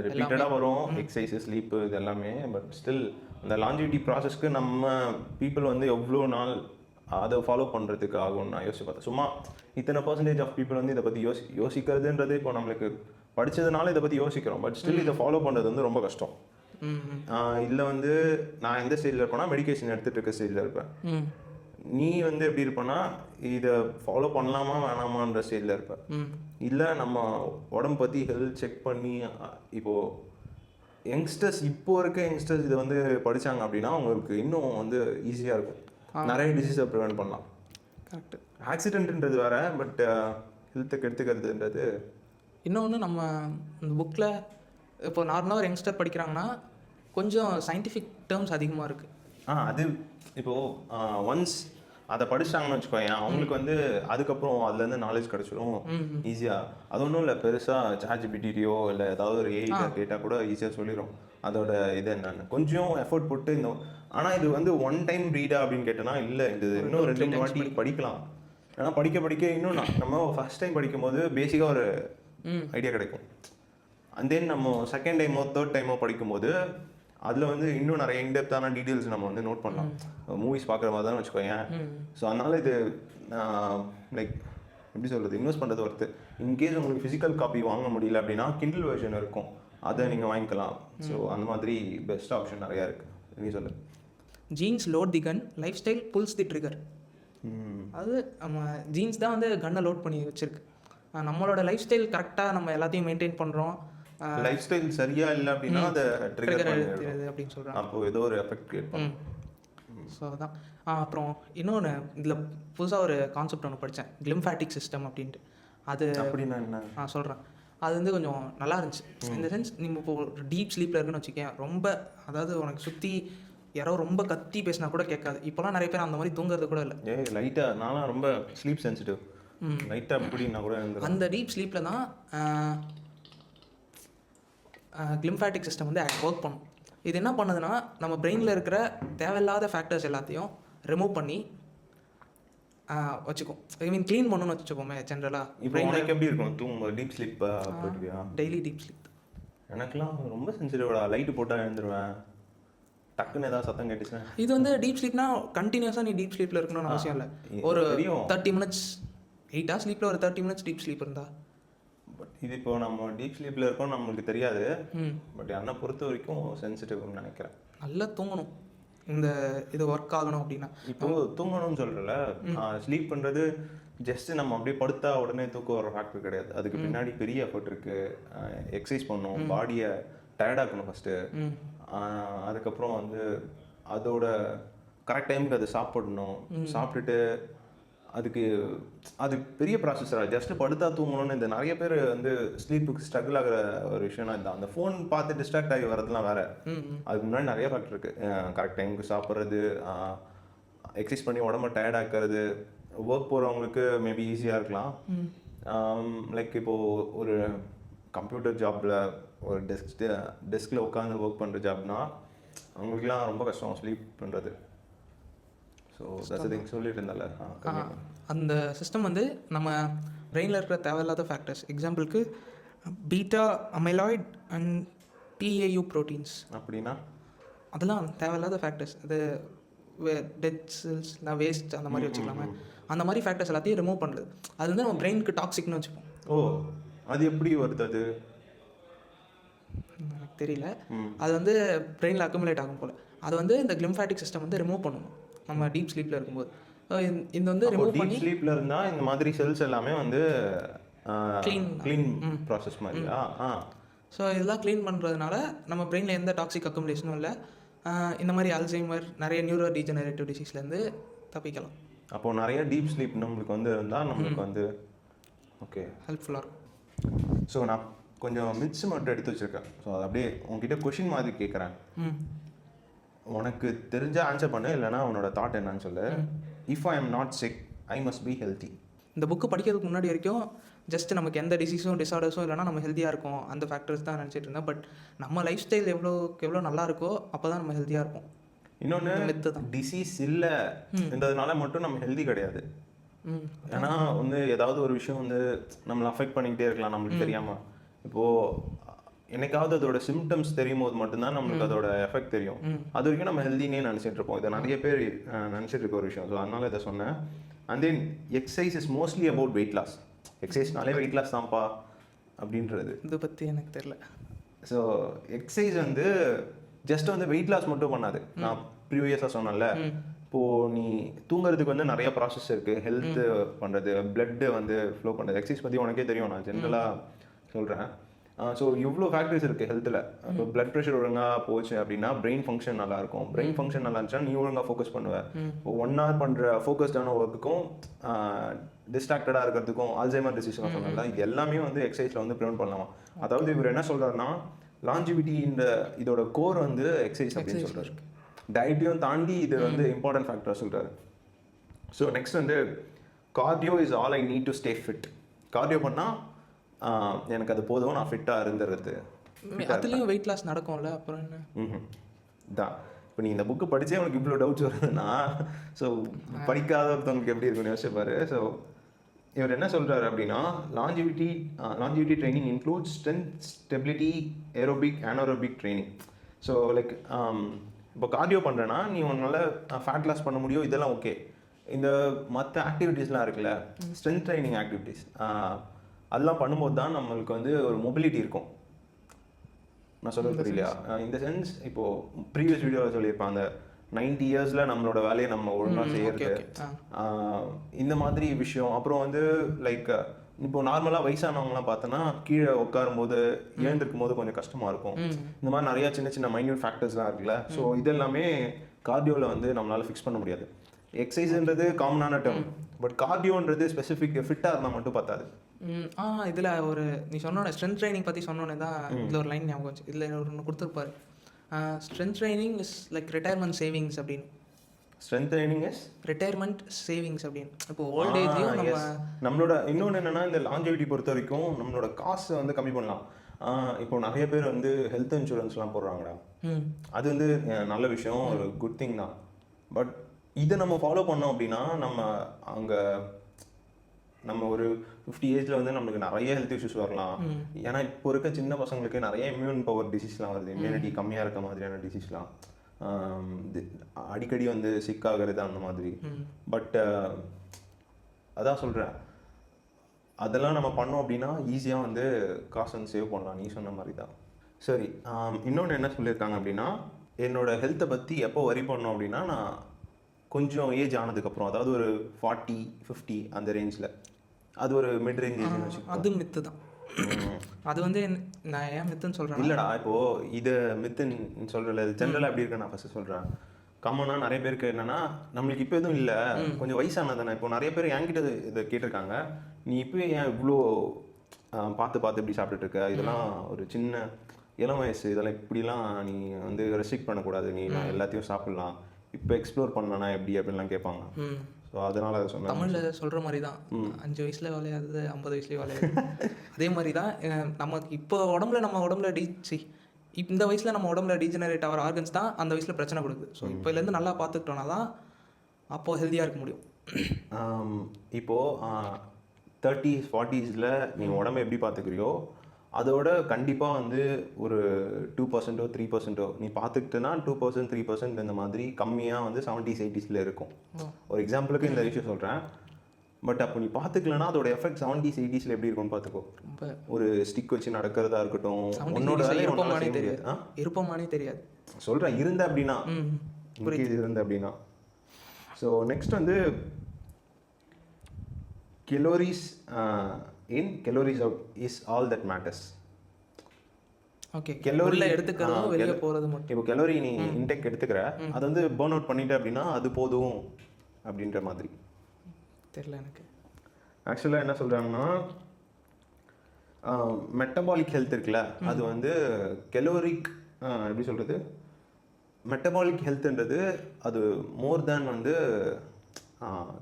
ரிப்பீட்டடாக வரும். எக்ஸசைஸு, ஸ்லீப்பு, இது எல்லாமே. பட் ஸ்டில் அந்த லாஞ்சிவிட்டி ப்ராசஸ்க்கு நம்ம பீப்புள் வந்து எவ்வளோ நாள் அதை ஃபாலோ பண்ணுறதுக்கு ஆகும்னு நான் யோசிச்சு பார்த்தேன். சும்மா இத்தனை பர்சன்டேஜ் ஆஃப் பீப்புள் வந்து இதை பற்றி யோசிக்கிறதுன்றது இப்போ நம்மளுக்கு படித்ததுனால இதை பற்றி யோசிக்கிறோம். பட் ஸ்டில் இதை ஃபாலோ பண்ணுறது வந்து ரொம்ப கஷ்டம். இல்லை வந்து நான் எந்த ஸ்டேஜில் இருப்பேன்னா மெடிக்கேஷன் எடுத்துகிட்டு இருக்க ஸ்டேஜில் இருப்பேன். நீ வந்து எப்படி இருப்பேன்னா இதை ஃபாலோ பண்ணலாமா வேணாமான்ற ஸ்டேஜில் இருப்பேன். இல்லை நம்ம உடம்பு பற்றி ஹெல்த் செக் பண்ணி இப்போது யங்ஸ்டர்ஸ், இப்போ இருக்க யங்ஸ்டர்ஸ் இதை வந்து படித்தாங்க அப்படின்னா அவங்களுக்கு இன்னும் வந்து ஈஸியாக இருக்கும். நிறைய டிசீஸை ப்ரிவென்ட் பண்ணலாம். கரெக்டு. ஆக்சிடென்ட்ன்றது வேறு, பட் ஹெல்த்தை கெடுத்துக்கிறதுன்றது இன்னொன்று. நம்ம இந்த புக்கில் இப்போ நார்மலாக ஒரு யங்ஸ்டர் படிக்கிறாங்கன்னா கொஞ்சம் சயின்டிஃபிக் டேர்ம்ஸ் அதிகமாக இருக்குது. அது இப்போது ஒன்ஸ் அதை படிச்சிட்டாங்கன்னு வச்சுக்கோங்க, அவங்களுக்கு வந்து அதுக்கப்புறம் அதுலேருந்து நாலேஜ் கிடச்சிடும் ஈஸியாக. அது ஒன்றும் இல்லை, பெருசாக சாட்ஜிபிடியோ இல்லை ஏதாவது ஒரு ஏஐ கேட்டால் கூட ஈஸியாக சொல்லிடும் அதோட இது என்னன்னு. கொஞ்சம் எஃபோர்ட் போட்டு இந்த. ஆனால் இது வந்து ஒன் டைம் ரீடா அப்படின்னு கேட்டோன்னா இல்லை, இது இன்னும் 2-3 வாட்டி படிக்கலாம். ஏன்னா படிக்க இன்னும் நம்ம ஃபர்ஸ்ட் டைம் படிக்கும்போது பேசிக்காக ஒரு ஐடியா கிடைக்கும். அண்ட் தென் நம்ம செகண்ட் டைமோ தேர்ட் டைமோ படிக்கும்போது அதில் வந்து இன்னும் நிறைய இன்டெப்த்தான டீட்டெயில்ஸ் நம்ம வந்து நோட் பண்ணலாம். மூவிஸ் பார்க்குற மாதிரி தான் வச்சுக்கோங்க. ஸோ அதனால் இது லைக் எப்படி சொல்கிறது, இன்வெஸ்ட் பண்ணுறது ஒருத்து. இன்கேஸ் உங்களுக்கு ஃபிசிக்கல் காப்பி வாங்க முடியல அப்படின்னா கிண்டில் வெர்ஷன் இருக்கும், அதை நீங்கள் வாங்கிக்கலாம். ஸோ அந்த மாதிரி பெஸ்ட் ஆப்ஷன் நிறையா இருக்குது. நீ சொல்லு. ஜீன்ஸ் லோட் தி கன், லைஃப் ஸ்டைல் புல்ஸ் தி ட்ரிகர். அது நம்ம ஜீன்ஸ் தான் வந்து கன்னை லோட் பண்ணி வச்சுருக்கு. நம்மளோட லைஃப் ஸ்டைல் கரெக்டாக நம்ம எல்லாத்தையும் மெயின்டைன் பண்ணுறோம். லைஃப் ஸ்டைல் சரியா இல்லை அப்படின்னா அதை ட்ரிகர் பண்ணிடுது அப்படின்னு சொல்கிறாங்க. அப்போது ஏதோ ஒரு எஃபெக்ட் கிரியேட் பண்ணும். ஸோ அதான். அப்புறம் இன்னொன்று இதில் புதுசாக ஒரு கான்செப்ட் ஒன்று படித்தேன், கிளிம்ஃபேட்டிக் சிஸ்டம் அப்படின்ட்டு. அது அப்படின்னா என்ன நான் சொல்கிறேன். அது வந்து கொஞ்சம் நல்லா இருந்துச்சு. இந்த சென்ஸ் நீங்கள் இப்போ ஒரு டீப் ஸ்லீப்பில் இருக்குன்னு வச்சுக்கேன், ரொம்ப அதாவது உனக்கு சுற்றி யாரோ ரொம்ப கத்தி பேசினா கூட கேட்காது. இப்போலாம் நிறைய பேர் அந்த மாதிரி தூங்குறது கூட இல்லை. லைட்டாக நான்லாம் ரொம்ப ஸ்லீப் சென்சிட்டிவ். லைட்டாக அப்படின்னா கூட அந்த டீப் ஸ்லீப்பில் தான் கிளிம்ஃபேட்டிக் சிஸ்டம் வந்து ஒர்க் பண்ணும். இது என்ன பண்ணுதுன்னா நம்ம பிரெயினில் இருக்கிற தேவையில்லாத ஃபேக்டர்ஸ் எல்லாத்தையும் ரிமூவ் பண்ணி வச்சுக்கும். ஐ மீன் க்ளீன் பண்ணணும்னு வச்சுக்கோமே ஜென்ரலாக. இப்போ எனக்கு எப்படி இருக்கும் தூங்கும்போது? டீப் ஸ்லீப் போயிடுவியா? Daily deep sleep. எனக்குலாம் ரொம்ப சென்சிட்டிவ்டா. லைட்டு போட்டால் எழுந்துருவேன், டக்குன்னு ஏதாவது சத்தம் கேட்டுச்சுன்னா. இது வந்து டீப் ஸ்லீப்னா கண்டினியூஸாக நீ டீப் ஸ்லீப்பில் இருக்கணும்னு அவசியம் இல்லை. ஒரு 30 மினிட்ஸ் 8 ஹவர்ஸ் ஸ்லீப்பில் ஒரு 30 மினிட்ஸ் டீப் ஸ்லீப் இருந்தா. பட் இது இப்போ நம்ம டீப் ஸ்லீப்பில் இருக்கோம் நம்மளுக்கு தெரியாது. பட் என்னை பொறுத்த வரைக்கும் சென்சிட்டிவ்னு நினைக்கிறேன். நல்லா தூங்கணும் இந்த இது ஒர்க் ஆகணும் அப்படின்னா. இப்போது தூங்கணும்னு சொல்கிறல, ஸ்லீப் பண்ணுறது ஜஸ்ட்டு நம்ம அப்படியே படுத்தா உடனே தூக்கம் வர ஃபேக்டர் கிடையாது. அதுக்கு பின்னாடி பெரிய எஃபர்ட் இருக்குது. எக்ஸசைஸ் பண்ணணும், பாடியை டயர்டாக்கணும் ஃபஸ்ட்டு. அதுக்கப்புறம் வந்து அதோட கரெக்ட் டைமுக்கு அதை சாப்பிடணும். சாப்பிட்டுட்டு அது பெரிய ப்ராசஸரா. ஜஸ்ட்டு படுத்தா தூங்கணும்னு இந்த நிறைய பேர் வந்து ஸ்லீப்புக்கு ஸ்ட்ரகிள் ஆகிற ஒரு விஷயம்னா இதுதான். அந்த ஃபோன் பார்த்து டிஸ்ட்ராக்ட் ஆகி வரதுலாம் வேறு. அதுக்கு முன்னாடி நிறைய ஃபேக்டர் இருக்குது. கரெக்ட் டைமுக்கு சாப்பிட்றது, எக்ஸசைஸ் பண்ணி உடம்பு டயர்ட் ஆக்கிறது. ஒர்க் போகிறவங்களுக்கு மேபி ஈஸியாக இருக்கலாம். லைக் இப்போது ஒரு கம்ப்யூட்டர் ஜாப்பில் ஒரு டெஸ்கில் உட்காந்து ஒர்க் பண்ணுற ஜாப்னா அவங்களுக்குலாம் ரொம்ப கஷ்டம் ஸ்லீப் பண்ணுறது. ஸோ தட்ஸ் திங் சொல்லிட்டு இருந்தால. அந்த சிஸ்டம் வந்து நம்ம பிரெயினில் இருக்கிற தேவையில்லாத ஃபேக்டர்ஸ், எக்ஸாம்பிளுக்கு பீட்டா அமைலாய்ட் அண்ட் டிஏயு ப்ரோட்டீன்ஸ் அப்படின்னா அதெல்லாம் தேவையில்லாத ஃபேக்டர்ஸ். அது டெட் செல்ஸ் இல்லை வேஸ்ட் அந்த மாதிரி வச்சுக்கலாமே. அந்த மாதிரி ஃபேக்டர்ஸ் எல்லாத்தையும் ரிமூவ் பண்ணுறது. அது வந்து நம்ம பிரெயினுக்கு டாக்ஸிக்னு வச்சுப்போம். ஓ, அது எப்படி வருது? அது எனக்கு தெரியல. அது வந்து பிரெயினில் அக்குமுலேட் ஆகும் போல். அது வந்து இந்த கிளிம்ஃபேட்டிக் சிஸ்டம் வந்து ரிமூவ் பண்ணணும் நம்ம டீப் ஸ்லீப்பில் இருக்கும்போது. இந்த வந்து ரிமூவ் பண்ணி டீப் ஸ்லீப்பில் இருந்தால் இந்த மாதிரி செல்ஸ் எல்லாமே வந்து க்ளீன் ப்ராசஸ் மாதிரியா? ஸோ இதெல்லாம் க்ளீன் பண்ணுறதுனால நம்ம பிரெயினில் எந்த டாக்ஸிக் அக்குமுலேஷனும் இல்லை. இந்த மாதிரி அல்சைமர் நிறைய நியூரோ டீஜெனரேட்டிவ் டிசீஸ்லேருந்து தப்பிக்கலாம். அப்போது நிறைய டீப் ஸ்லீப் நம்மளுக்கு வந்து இருந்தால் நம்மளுக்கு வந்து ஓகே ஹெல்ப்ஃபுல்லாக இருக்கும். ஸோ நான் கொஞ்சம் மிட்ஸ் மட்டும் எடுத்து வச்சுருக்கேன். ஸோ அது அப்படியே உங்ககிட்ட கொஷின் மாதிரி கேட்குறேன். உனக்கு தெரிஞ்ச ஆன்சர் பண்ணு, இல்லைனா உன்னோட தாட் என்னன்னு சொல்லு. If I am not sick I must be healthy. இந்த புக்கு படிக்கிறதுக்கு முன்னாடி வரைக்கும் ஜஸ்ட் நமக்கு எந்த டிசீஸும் டிஸார்டர்ஸும் இல்லைனா நம்ம ஹெல்த்தியாக இருக்கும் அந்த ஃபேக்டர்ஸ் தான் நினச்சிட்டு இருந்தேன். பட் நம்ம லைஃப் ஸ்டைல் எவ்வளோ நல்லா இருக்கோ அப்போ தான் நம்ம ஹெல்த்தியாக இருப்போம். இன்னொன்று, டிசீஸ் இல்லைன்றதுனால மட்டும் நம்ம ஹெல்தி கிடையாது. ஏன்னா வந்து ஏதாவது ஒரு விஷயம் வந்து நம்மளை அஃபெக்ட் பண்ணிக்கிட்டே இருக்கலாம் நம்மளுக்கு தெரியாமல். இப்போது என்னைக்காவது அதோட சிம்டம்ஸ் தெரியும் போது மட்டும்தான் நம்மளுக்கு அதோட எஃபெக்ட் தெரியும். அது வரைக்கும் நம்ம ஹெல்தினே நினச்சிட்டு இருப்போம். இதை நிறைய பேர் நினச்சிட்டு இருக்க ஒரு விஷயம். ஸோ அதனால இதை சொன்னேன். And then exercise is mostly about weight loss. எக்ஸசைஸ்னாலே வெயிட் லாஸ் தான்ப்பா அப்படின்றது. இதை பற்றி எனக்கு தெரியல. ஸோ எக்ஸசைஸ் வந்து ஜஸ்ட் வந்து வெயிட் லாஸ் மட்டும் பண்ணாது. நான் ப்ரீவியஸாக சொன்னேன்ல, இப்போது நீ தூங்குறதுக்கு வந்து நிறைய ப்ராசஸ் இருக்குது. ஹெல்த்து பண்ணுறது, பிளட்டு வந்து ஃப்ளோ பண்ணுறது. எக்ஸசைஸ் பற்றி உனக்கே தெரியும், நான் ஜென்ரலாக சொல்கிறேன். ஸோ இவ்வளோ ஃபேக்டர்ஸ் இருக்குது ஹெல்த்தில். இப்போ பிளட் ப்ரெஷர் ஒழுங்காக போச்சு அப்படின்னா பிரெயின் ஃபங்க்ஷன் நல்லாயிருக்கும். பிரெயின் ஃபங்க்ஷன் நல்லா இருந்துச்சுன்னா நீ ஒழுங்காக ஃபோக்கஸ் பண்ணுவேன். இப்போ 1 hour பண்ணுற ஃபோக்கஸ்டான ஒர்க்குக்கும் டிஸ்ட்ராக்டடாக இருக்கிறதுக்கும் அல்சைமர் டிசீஸ்லாம் சொன்னால இது எல்லாமே வந்து எக்ஸசைஸில் வந்து ப்ரிவென்ட் பண்ணலாமா. அதாவது இவர் என்ன சொல்கிறாருன்னா லாஞ்சிவிட்டி இதோட கோர் வந்து எக்ஸசைஸ் அப்படின்னு சொல்கிறாரு. டயட்டையும் தாண்டி இது வந்து இம்பார்ட்டன்ட் ஃபேக்டராக சொல்கிறாரு. ஸோ நெக்ஸ்ட் வந்து cardio is all I need to stay fit. Cardio பண்ணால் எனக்கு அது போதும், நான் ஃபிட்டாக இருந்துறது. அதுலேயும் வெயிட் லாஸ் நடக்கும்ல, அப்புறம் என்ன தான். இப்போ நீ இந்த புக்கு படித்தே உனக்கு இவ்வளோ டவுட்ஸ் வருதுன்னா ஸோ படிக்காத ஒருத்தவங்களுக்கு எப்படி இருக்குன்னு யோசிப்பாரு. ஸோ இவர் என்ன சொல்கிறாரு அப்படின்னா, longevity training includes strength, stability, aerobic, அனோரோபிக் training. So like இப்போ கார்டியோ பண்ணுறேன்னா நீ உன்னால் ஃபேட் லாஸ் பண்ண முடியும், இதெல்லாம் ஓகே. இந்த மற்ற ஆக்டிவிட்டீஸ்லாம் இருக்குல்ல, ஸ்ட்ரென்த் ட்ரைனிங் ஆக்டிவிட்டீஸ், அதெல்லாம் பண்ணும்போது தான் நம்மளுக்கு வந்து ஒரு மொபிலிட்டி இருக்கும். நான் சொல்ல புரியலையா? இந்த சென்ஸ் இப்போது ப்ரீவியஸ் வீடியோவில் சொல்லியிருப்பேன், அந்த 90 yearsல நம்மளோட வேலையை நம்ம ஒழுங்காக செய்யறது, இந்த மாதிரி விஷயம். அப்புறம் வந்து லைக் இப்போ நார்மலாக வயசானவங்கலாம் பார்த்தோன்னா கீழே உட்காரும் போது எழுந்திருக்கும் போது கொஞ்சம் கஷ்டமாக இருக்கும். இந்த மாதிரி நிறையா சின்ன சின்ன மைன்யூட் ஃபேக்டர்ஸ்லாம் இருக்குல்ல. ஸோ இதெல்லாமே கார்டியோவில் வந்து நம்மளால் ஃபிக்ஸ் பண்ண முடியாது. எக்ஸசைஸ்ன்றது காமனான டேர்ம், பட் கார்டியோன்றது ஸ்பெசிஃபிக் ஃபிட்டாக இருந்தால் மட்டும் பார்த்தாது. இதில் ஒரு நீ சொன்னோட ஸ்ட்ரென்த் ட்ரைனிங் பற்றி சொன்னோன்னே தான் இதில் ஒரு லைன் ஞாபகம் வச்சு. இதில் ஒன்று கொடுத்துருப்பாரு, strength training is like retirement savings அப்படின்னு. Strength training is retirement savings அப்படின்னு. இப்போ ஓல்ட் ஏஜ்லையும் நம்ம நம்மளோட இன்னொன்று என்னென்னா இந்த லாஞ்சவிட்டி பொறுத்த வரைக்கும் நம்மளோட காசை வந்து கம்மி பண்ணலாம். இப்போ நிறைய பேர் வந்து ஹெல்த் இன்சூரன்ஸ்லாம் போடுறாங்கடா. அது வந்து நல்ல விஷயம், ஒரு குட் திங் தான். பட் இதை நம்ம ஃபாலோ பண்ணோம் அப்படின்னா நம்ம ஒரு 50 ஏஜில் வந்து நம்மளுக்கு நிறைய ஹெல்த் இஷ்யூஸ் வரலாம். ஏன்னா இப்போ இருக்க சின்ன பசங்களுக்கு நிறைய இம்யூன் பவர் டிசீஸ்லாம் வருது, இம்யூனிட்டி கம்மியாக இருக்க மாதிரியான டிசீஸ்லாம், அடிக்கடி வந்து சிக் ஆகிறது அந்த மாதிரி. பட் அதான் சொல்கிறேன், அதெல்லாம் நம்ம பண்ணோம் அப்படின்னா ஈஸியாக வந்து காசு வந்து சேவ் பண்ணலாம், நீ சொன்ன மாதிரி தான். சரி, இன்னொன்று என்ன சொல்லியிருக்காங்க அப்படின்னா, என்னோட ஹெல்த்தை பற்றி எப்போ வரி பண்ணோம் அப்படின்னா நான் கொஞ்சம் ஏஜ் ஆனதுக்கப்புறம், அதாவது ஒரு 40-50 அந்த ரேஞ்சில். அது ஒரு மிட் ரேஞ்ச் ஏஜ்னு வச்சுக்கோங்க. அது மித்து தான். அது வந்து நான் ஏன் மித்துன்னு சொல்கிறேன் இல்லைடா, இப்போது இது மித்துன்னு சொல்கிறல, ஜென்ரலாக எப்படி இருக்குன்னு நான் ஃபஸ்ட்டு சொல்கிறேன். காமனாக நிறைய பேருக்கு என்னென்னா, நம்மளுக்கு இப்போ எதுவும் இல்லை, கொஞ்சம் வயசானதானே. இப்போ நிறைய பேர் என்கிட்ட இதை கேட்டிருக்காங்க, நீ இப்போ ஏன் இவ்வளோ பார்த்து இப்படி சாப்பிட்டுட்டு இருக்க, இதெல்லாம் ஒரு சின்ன இளம் வயசு, இதெல்லாம் இப்படிலாம் நீ வந்து ரெஸ்ட்ரிக்ட் பண்ணக்கூடாது, நீ நான் எல்லாத்தையும் சாப்பிட்லாம், இப்போ எக்ஸ்ப்ளோர் பண்ணலன்னா எப்படி அப்படின்லாம் கேட்பாங்க. ஸோ அதனால் அதை சொன்னேன். தமிழில் சொல்கிற மாதிரி தான், 5 வயசில் விளையாடுது 50 வயசுலேயே விளையாடுது. அதே மாதிரி தான் நமக்கு இப்போ நம்ம உடம்புல இந்த வயசில் நம்ம உடம்புல டீஜெனரேட் ஆகிற ஆர்கன்ஸ் தான் அந்த வயசில் பிரச்சனை கொடுக்குது. ஸோ இப்போலேருந்து நல்லா பார்த்துக்கிட்டோன்னா தான் அப்போது ஹெல்த்தியாக இருக்க முடியும். இப்போது 30s 40s நீங்கள் உடம்பை எப்படி பார்த்துக்கிறியோ அதோட கண்டிப்பாக வந்து ஒரு 2% 3% நீ பார்த்துக்கிட்டனா 2% 3% இந்த மாதிரி கம்மியாக வந்து 70s 80s இருக்கும். ஒரு எக்ஸாம்பிளுக்கு இந்த விஷயம் சொல்கிறேன். பட் அப்போ நீ பார்த்துக்கலன்னா அதோட எஃபெக்ட் 70s 80s எப்படி இருக்கும்னு பார்த்துக்கோ. ஒரு ஸ்டிக் வச்சு நடக்கிறதா இருக்கட்டும், உன்னோட இருப்பமானே தெரியாது. சொல்கிறேன், இருந்த அப்படின்னா இருந்த அப்படின்னா. ஸோ நெக்ஸ்ட் வந்து calories in calories out is all that matters. Okay, கலோரில எடுத்துக்கிறது வெளிய போறது மட்டும். இப்போ கலோரி நீ இன்டேக் எடுத்துக்கற, அது வந்து பர்ன் அவுட் பண்ணிட்ட அப்படினா அது போதும் அப்படின்ற மாதிரி. தெரியல எனக்கு. ஆக்சுவலா என்ன சொல்றாங்கன்னா, மெட்டபாலிக் ஹெல்த் இருக்குல்ல, அது வந்து கலோரிக் எப்படி சொல்றது, மெட்டபாலிக் ஹெல்த்ன்றது அது மோர் தேன் வந்து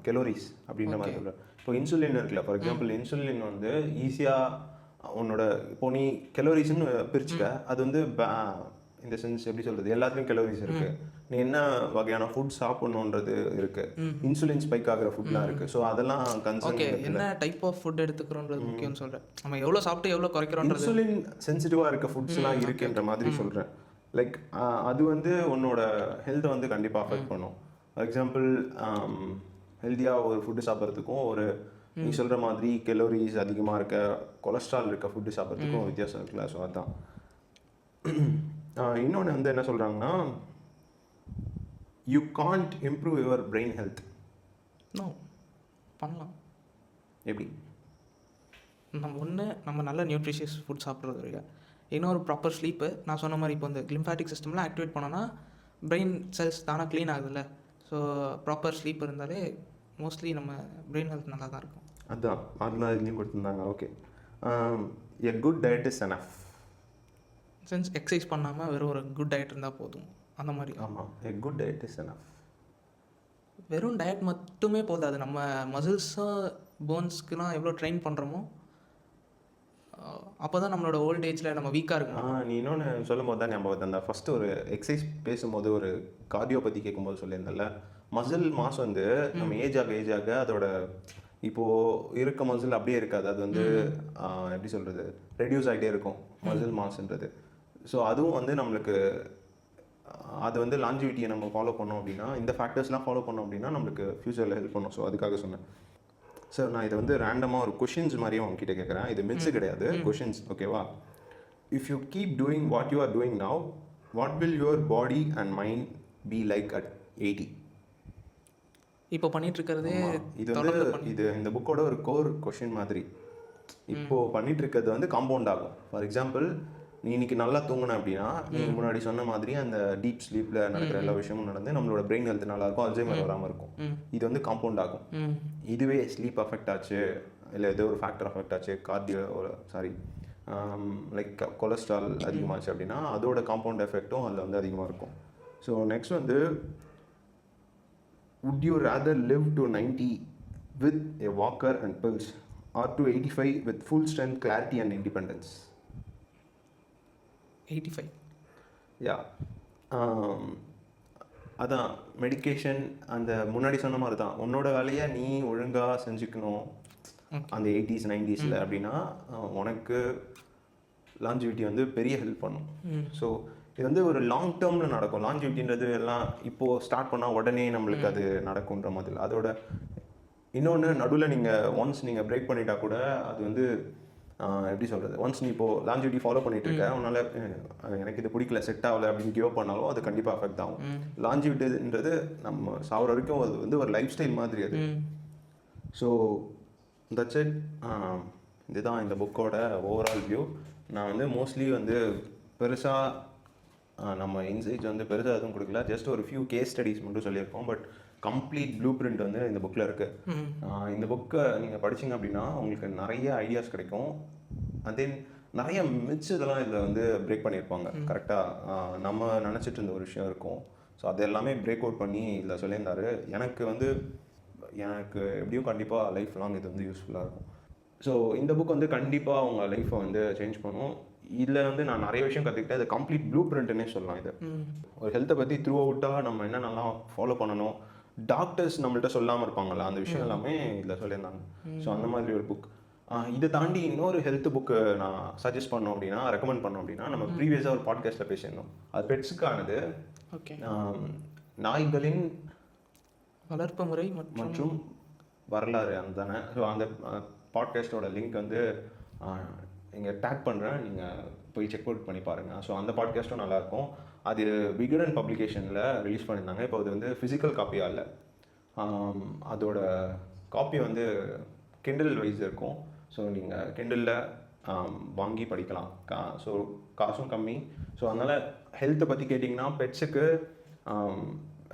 கலோரிஸ் அப்படின்ற மாதிரி சொல்கிறேன். இப்போ இன்சுலின் இருக்குல்ல, ஃபார் எக்ஸாம்பிள் இன்சுலின் வந்து ஈஸியாக உன்னோட இப்போ நீ கலோரிஸ்ன்னு பிரிச்சுக்க, அது வந்து இந்த சென்ஸ் எப்படி சொல்கிறது, எல்லாத்துலேயும் கலோரிஸ் இருக்குது. நீ என்ன வகையான ஃபுட் சாப்பிடணுன்றது இருக்குது, இன்சுலின் ஸ்பைக் ஆகிற ஃபுட்லாம் இருக்குது. ஸோ அதெல்லாம் கன்சர்ன், என்ன டைப் ஆஃப் ஃபுட் எடுத்துக்கிறோன்றது முக்கியம்னு சொல்கிறேன். நம்ம எவ்வளோ சாப்பிட்டு எவ்வளோ குறைக்கிறோம், இன்சுலின் சென்சிட்டிவாக இருக்க ஃபுட்ஸ்லாம் இருக்குன்ற மாதிரி சொல்கிறேன். லைக் அது வந்து உன்னோட ஹெல்த்தை வந்து கண்டிப்பாக அஃபெக்ட் பண்ணும். ஃபார் எக்ஸாம்பிள் ஹெல்த்தியாக ஒரு ஃபுட்டு சாப்பிட்றதுக்கும் ஒரு நீ சொல்கிற மாதிரி கலோரிஸ் அதிகமாக இருக்க கொலஸ்ட்ரால் இருக்க ஃபுட்டு சாப்பிட்றதுக்கும் வித்தியாசம் இருக்குல்ல. ஸோ அதுதான். இன்னொன்று வந்து என்ன சொல்கிறாங்கன்னா, you can't improve your brain health. பண்ணலாம். எப்படி? நம்ம நல்ல நியூட்ரிஷியஸ் ஃபுட் சாப்பிட்றது இருக்கு. இன்னொரு ப்ராப்பர் ஸ்லீப்பு. நான் சொன்ன மாதிரி இப்போ இந்த கிளிம்ஃபேட்டிக் சிஸ்டம்லாம் ஆக்டிவேட் பண்ணோன்னா பிரெயின் செல்ஸ் தானாக க்ளீன் ஆகுதுல்ல. ஸோ ப்ராப்பர் ஸ்லீப் இருந்தாலே மோஸ்ட்லி நம்ம பிரெயின் ஹெல்த் நல்லா தான் இருக்கும். அதெல்லாம் இதுலேயும் கொடுத்துருந்தாங்க. Okay, a good diet is enough. Sense exercise பண்ணாமல் வெறும் ஒரு குட் டயட் இருந்தால் போதும் அந்த மாதிரி. ஆமாம், a good diet is enough. வெறும் டயட் மட்டுமே போதாது. நம்ம மசில்ஸும் போன்ஸ்க்குலாம் எவ்வளோ ட்ரெயின் பண்ணுறோமோ அப்போ தான் நம்மளோட ஓல்ட் ஏஜில் நம்ம வீக்காக இருக்கும். நீ இன்னொன்று சொல்லும் போது தான் ஞாபகம் அந்த ஃபஸ்ட்டு ஒரு எக்ஸசைஸ் பேசும்போது ஒரு கார்டியோ பற்றி கேட்கும்போது சொல்லியிருந்தேன்ல, மசில் மாஸ் வந்து நம்ம ஏஜ் ஆக அதோட இப்போது இருக்க மசில் அப்படியே இருக்காது. அது வந்து எப்படி சொல்கிறது, ரெடியூஸ் ஆகிட்டே இருக்கும் மசில் மாஸ்ன்றது. ஸோ அதுவும் வந்து நம்மளுக்கு அது வந்து லாஞ்சிவிட்டியை நம்ம ஃபாலோ பண்ணோம் அப்படின்னா, இந்த ஃபேக்டர்ஸ்லாம் ஃபாலோ பண்ணோம் அப்படின்னா நம்மளுக்கு ஃப்யூச்சரில் ஹெல்ப் பண்ணும். ஸோ அதுக்காக சொன்னேன். சார், நான் இதை வந்து ரேண்டமாக ஒரு கொஷின்ஸ் மாதிரியும் உங்ககிட்ட கேட்குறேன். இது மித்ஸ் கிடையாது, கொஷின்ஸ். ஓகேவா? If you keep doing what you are doing now, what will your body and mind be like at 80? இப்போ பண்ணிட்டு இருக்கிறதே இது வந்து இது இந்த புக்கோட ஒரு கோர் கொஷின் மாதிரி. இப்போது பண்ணிட்டு இருக்கிறது வந்து காம்பவுண்ட் ஆகும். ஃபார் எக்ஸாம்பிள், நீ இன்னைக்கு நல்லா தூங்கின அப்படின்னா, நீங்கள் முன்னாடி சொன்ன மாதிரி அந்த டீப் ஸ்லீப்பில் நடக்கிற எல்லா விஷயமும் நடந்து நம்மளோட பிரெயின் ஹெல்த் நல்லா இருக்கும், அல்சைமர் வராமல் இருக்கும். இது வந்து காம்பவுண்ட் ஆகும். இதுவே ஸ்லீப் அஃபெக்ட் ஆச்சு, இல்லை ஏதோ ஒரு ஃபேக்டர் அஃபெக்ட் ஆச்சு, லைக் கொலஸ்ட்ரால் அதிகமாச்சு அப்படின்னா அதோட காம்பவுண்ட் எஃபெக்ட்டும் அதில் வந்து அதிகமாக இருக்கும். ஸோ நெக்ஸ்ட் வந்து would you rather live to 90 with a walker and pills or to 85 with full strength, clarity and independence? 85. யா அதான் மெடிக்கேஷன் அந்த முன்னாடி சொன்ன மாதிரி தான் உன்னோட வேலையை நீ ஒழுங்காக செஞ்சுக்கணும் அந்த 80s 90s அப்படின்னா உனக்கு லாஞ்சிவிட்டி வந்து பெரிய ஹெல்ப் பண்ணும். ஸோ இது வந்து ஒரு லாங் டேர்மில் நடக்கும். லாஞ்சிவிட்டின்றது எல்லாம் இப்போது ஸ்டார்ட் பண்ணால் உடனே நம்மளுக்கு அது நடக்குன்ற மாதிரி இல்லை. அதோட இன்னொன்று நடுவில் நீங்கள் ஒன்ஸ் நீங்கள் பிரேக் பண்ணிட்டா கூட அது வந்து எப்படி சொல்கிறது, ஒன்ஸ் நீ இப்போது லாஞ்சிவிட்டி ஃபாலோ பண்ணிட்டு இருக்க உன்னால் எனக்கு இது பிடிக்கல செட் ஆகலை அப்படின்னு கிவ் அப் பண்ணாலும் அது கண்டிப்பாக அஃபெக்ட் ஆகும். லாஞ்சிவிட்டின்றது நம்ம சாகிற வரைக்கும் அது வந்து ஒரு லைஃப் ஸ்டைல் மாதிரி அது. So that's it. இதுதான் இந்த புக்கோட ஓவரால் வியூ. நான் வந்து மோஸ்ட்லி வந்து பெருசாக நம்ம இன்சைட்ஸ் வந்து பெருசாக எதுவும் கொடுக்கல, ஜஸ்ட் ஒரு ஃபியூ கேஸ் ஸ்டடீஸ் மட்டும் சொல்லியிருக்கோம். பட் கம்ப்ளீட் ப்ளூ பிரிண்ட் வந்து இந்த புக்கில் இருக்குது. இந்த புக்கை நீங்கள் படிச்சிங்க அப்படின்னா உங்களுக்கு நிறைய ஐடியாஸ் கிடைக்கும். அண்ட் தென் நிறைய மிச்சு இதெல்லாம் இதில் வந்து பிரேக் பண்ணியிருப்பாங்க. கரெக்டாக நம்ம நினச்சிட்டு இருந்த ஒரு விஷயம் இருக்கும். ஸோ அது எல்லாமே பிரேக் அவுட் பண்ணி இதில் சொல்லியிருந்தாரு. எனக்கு எப்படியும் கண்டிப்பாக லைஃப் லாங் இது வந்து யூஸ்ஃபுல்லாக இருக்கும். ஸோ இந்த புக் வந்து கண்டிப்பாக உங்கள் லைஃப்பை வந்து சேஞ்ச் பண்ணும். இதில் வந்து நான் நிறைய விஷயம் கற்றுக்கிட்டேன். இது கம்ப்ளீட் ப்ளூ பிரிண்ட்னே சொல்லலாம். இது ஒரு ஹெல்த்தை பற்றி த்ரூ அவுட்டாக நம்ம என்னென்னலாம் ஃபாலோ பண்ணணும், டாக்டர்ஸ் நம்மள்ட்ட சொல்லாமல் இருப்பாங்கள்ல, அந்த விஷயம் எல்லாமே இதில் சொல்லியிருந்தாங்க. ஸோ அந்த மாதிரி ஒரு புக். இதை தாண்டி இன்னொரு ஹெல்த் புக்கு நான் சஜஸ்ட் பண்ணோம் அப்படின்னா, ரெக்கமெண்ட் பண்ணோம் அப்படின்னா, நம்ம ப்ரீவியஸாக ஒரு பாட்காஸ்ட்டில் பேசியிருந்தோம். அது பெட்ஸுக்கானது. ஓகே. நாய்களின் வளர்ப்பு முறை மற்றும் வரலாறு அந்த தானே. ஸோ அந்த பாட்காஸ்ட்டோட லிங்க் வந்து இங்கே டேக் பண்ணுறேன், நீங்கள் போய் செக் அவுட் பண்ணி பாருங்கள். ஸோ அந்த பாட்காஸ்ட்டும் நல்லாயிருக்கும். அது விகடன் பப்ளிகேஷனில் ரிலீஸ் பண்ணியிருந்தாங்க. இப்போ அது வந்து ஃபிசிக்கல் காப்பியாக இல்லை, அதோட காப்பி வந்து கிண்டில் வைஸ் இருக்கும். ஸோ நீங்கள் கிண்டிலில் வாங்கி படிக்கலாம். ஸோ காசும் கம்மி. ஸோ அதனால் ஹெல்த்தை பற்றி கேட்டிங்கன்னா பெட்ஸுக்கு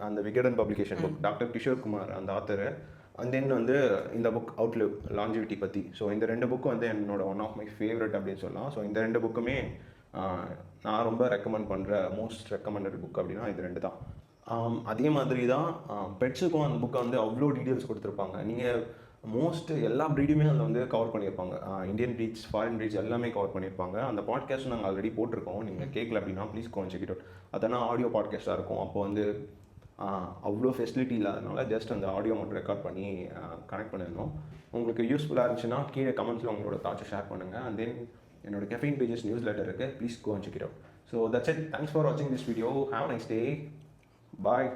அந்த Vikatan publication book, doctor Kishore Kumar அந்த ஆத்தரு. அண்ட் தென் வந்து இந்த புக் அவுட்லிவ் லாஞ்சிவிட்டி பற்றி. ஸோ இந்த ரெண்டு புக்கும் வந்து என்னோட ஒன் ஆஃப் மை ஃபேவரட் அப்படின்னு சொல்லலாம். ஸோ இந்த ரெண்டு புக்குமே நான் ரொம்ப ரெக்கமெண்ட் பண்ணுற மோஸ்ட் ரெக்கமெண்டட் புக் அப்படின்னா இது ரெண்டு தான். அதே மாதிரி தான் பெட்ஸுக்கும் அந்த புக்கை வந்து அவ்வளோ டீட்டெயில்ஸ் கொடுத்துருப்பாங்க. நீங்கள் மோஸ்ட் எல்லா ப்ரீடுமே அதில் வந்து கவர் பண்ணியிருப்பாங்க. இந்தியன் ப்ரீட்ஸ், ஃபாரின் ப்ரீட்ஸ் எல்லாமே கவர் பண்ணியிருப்பாங்க. அந்த பாட்காஸ்ட் நாங்கள் ஆல்ரெடி போட்டிருக்கோம். நீங்கள் கேட்கல அப்படின்னா please go check it out. அதெல்லாம் ஆடியோ பாட்காஸ்ட்டாக இருக்கும். அப்போ வந்து அவ்வளோ ஃபெசிலிட்டி இல்லாதனால ஜஸ்ட் அந்த ஆடியோ மட்டும் ரெக்கார்ட் பண்ணி கனெக்ட் பண்ணியிருந்தோம். உங்களுக்கு யூஸ்ஃபுல்லாக இருந்துச்சுன்னா கீழே கமெண்ட்ஸில் உங்களோட தாட்ஸை ஷேர் பண்ணுங்கள். அண்ட் தென் என்னோட கெஃபைன் பேஜஸ் நியூஸ் லெட்டர் இருக்குது, please go check it out. So that's it. Thanks for வாட்சிங் this video. Have a nice day. Bye.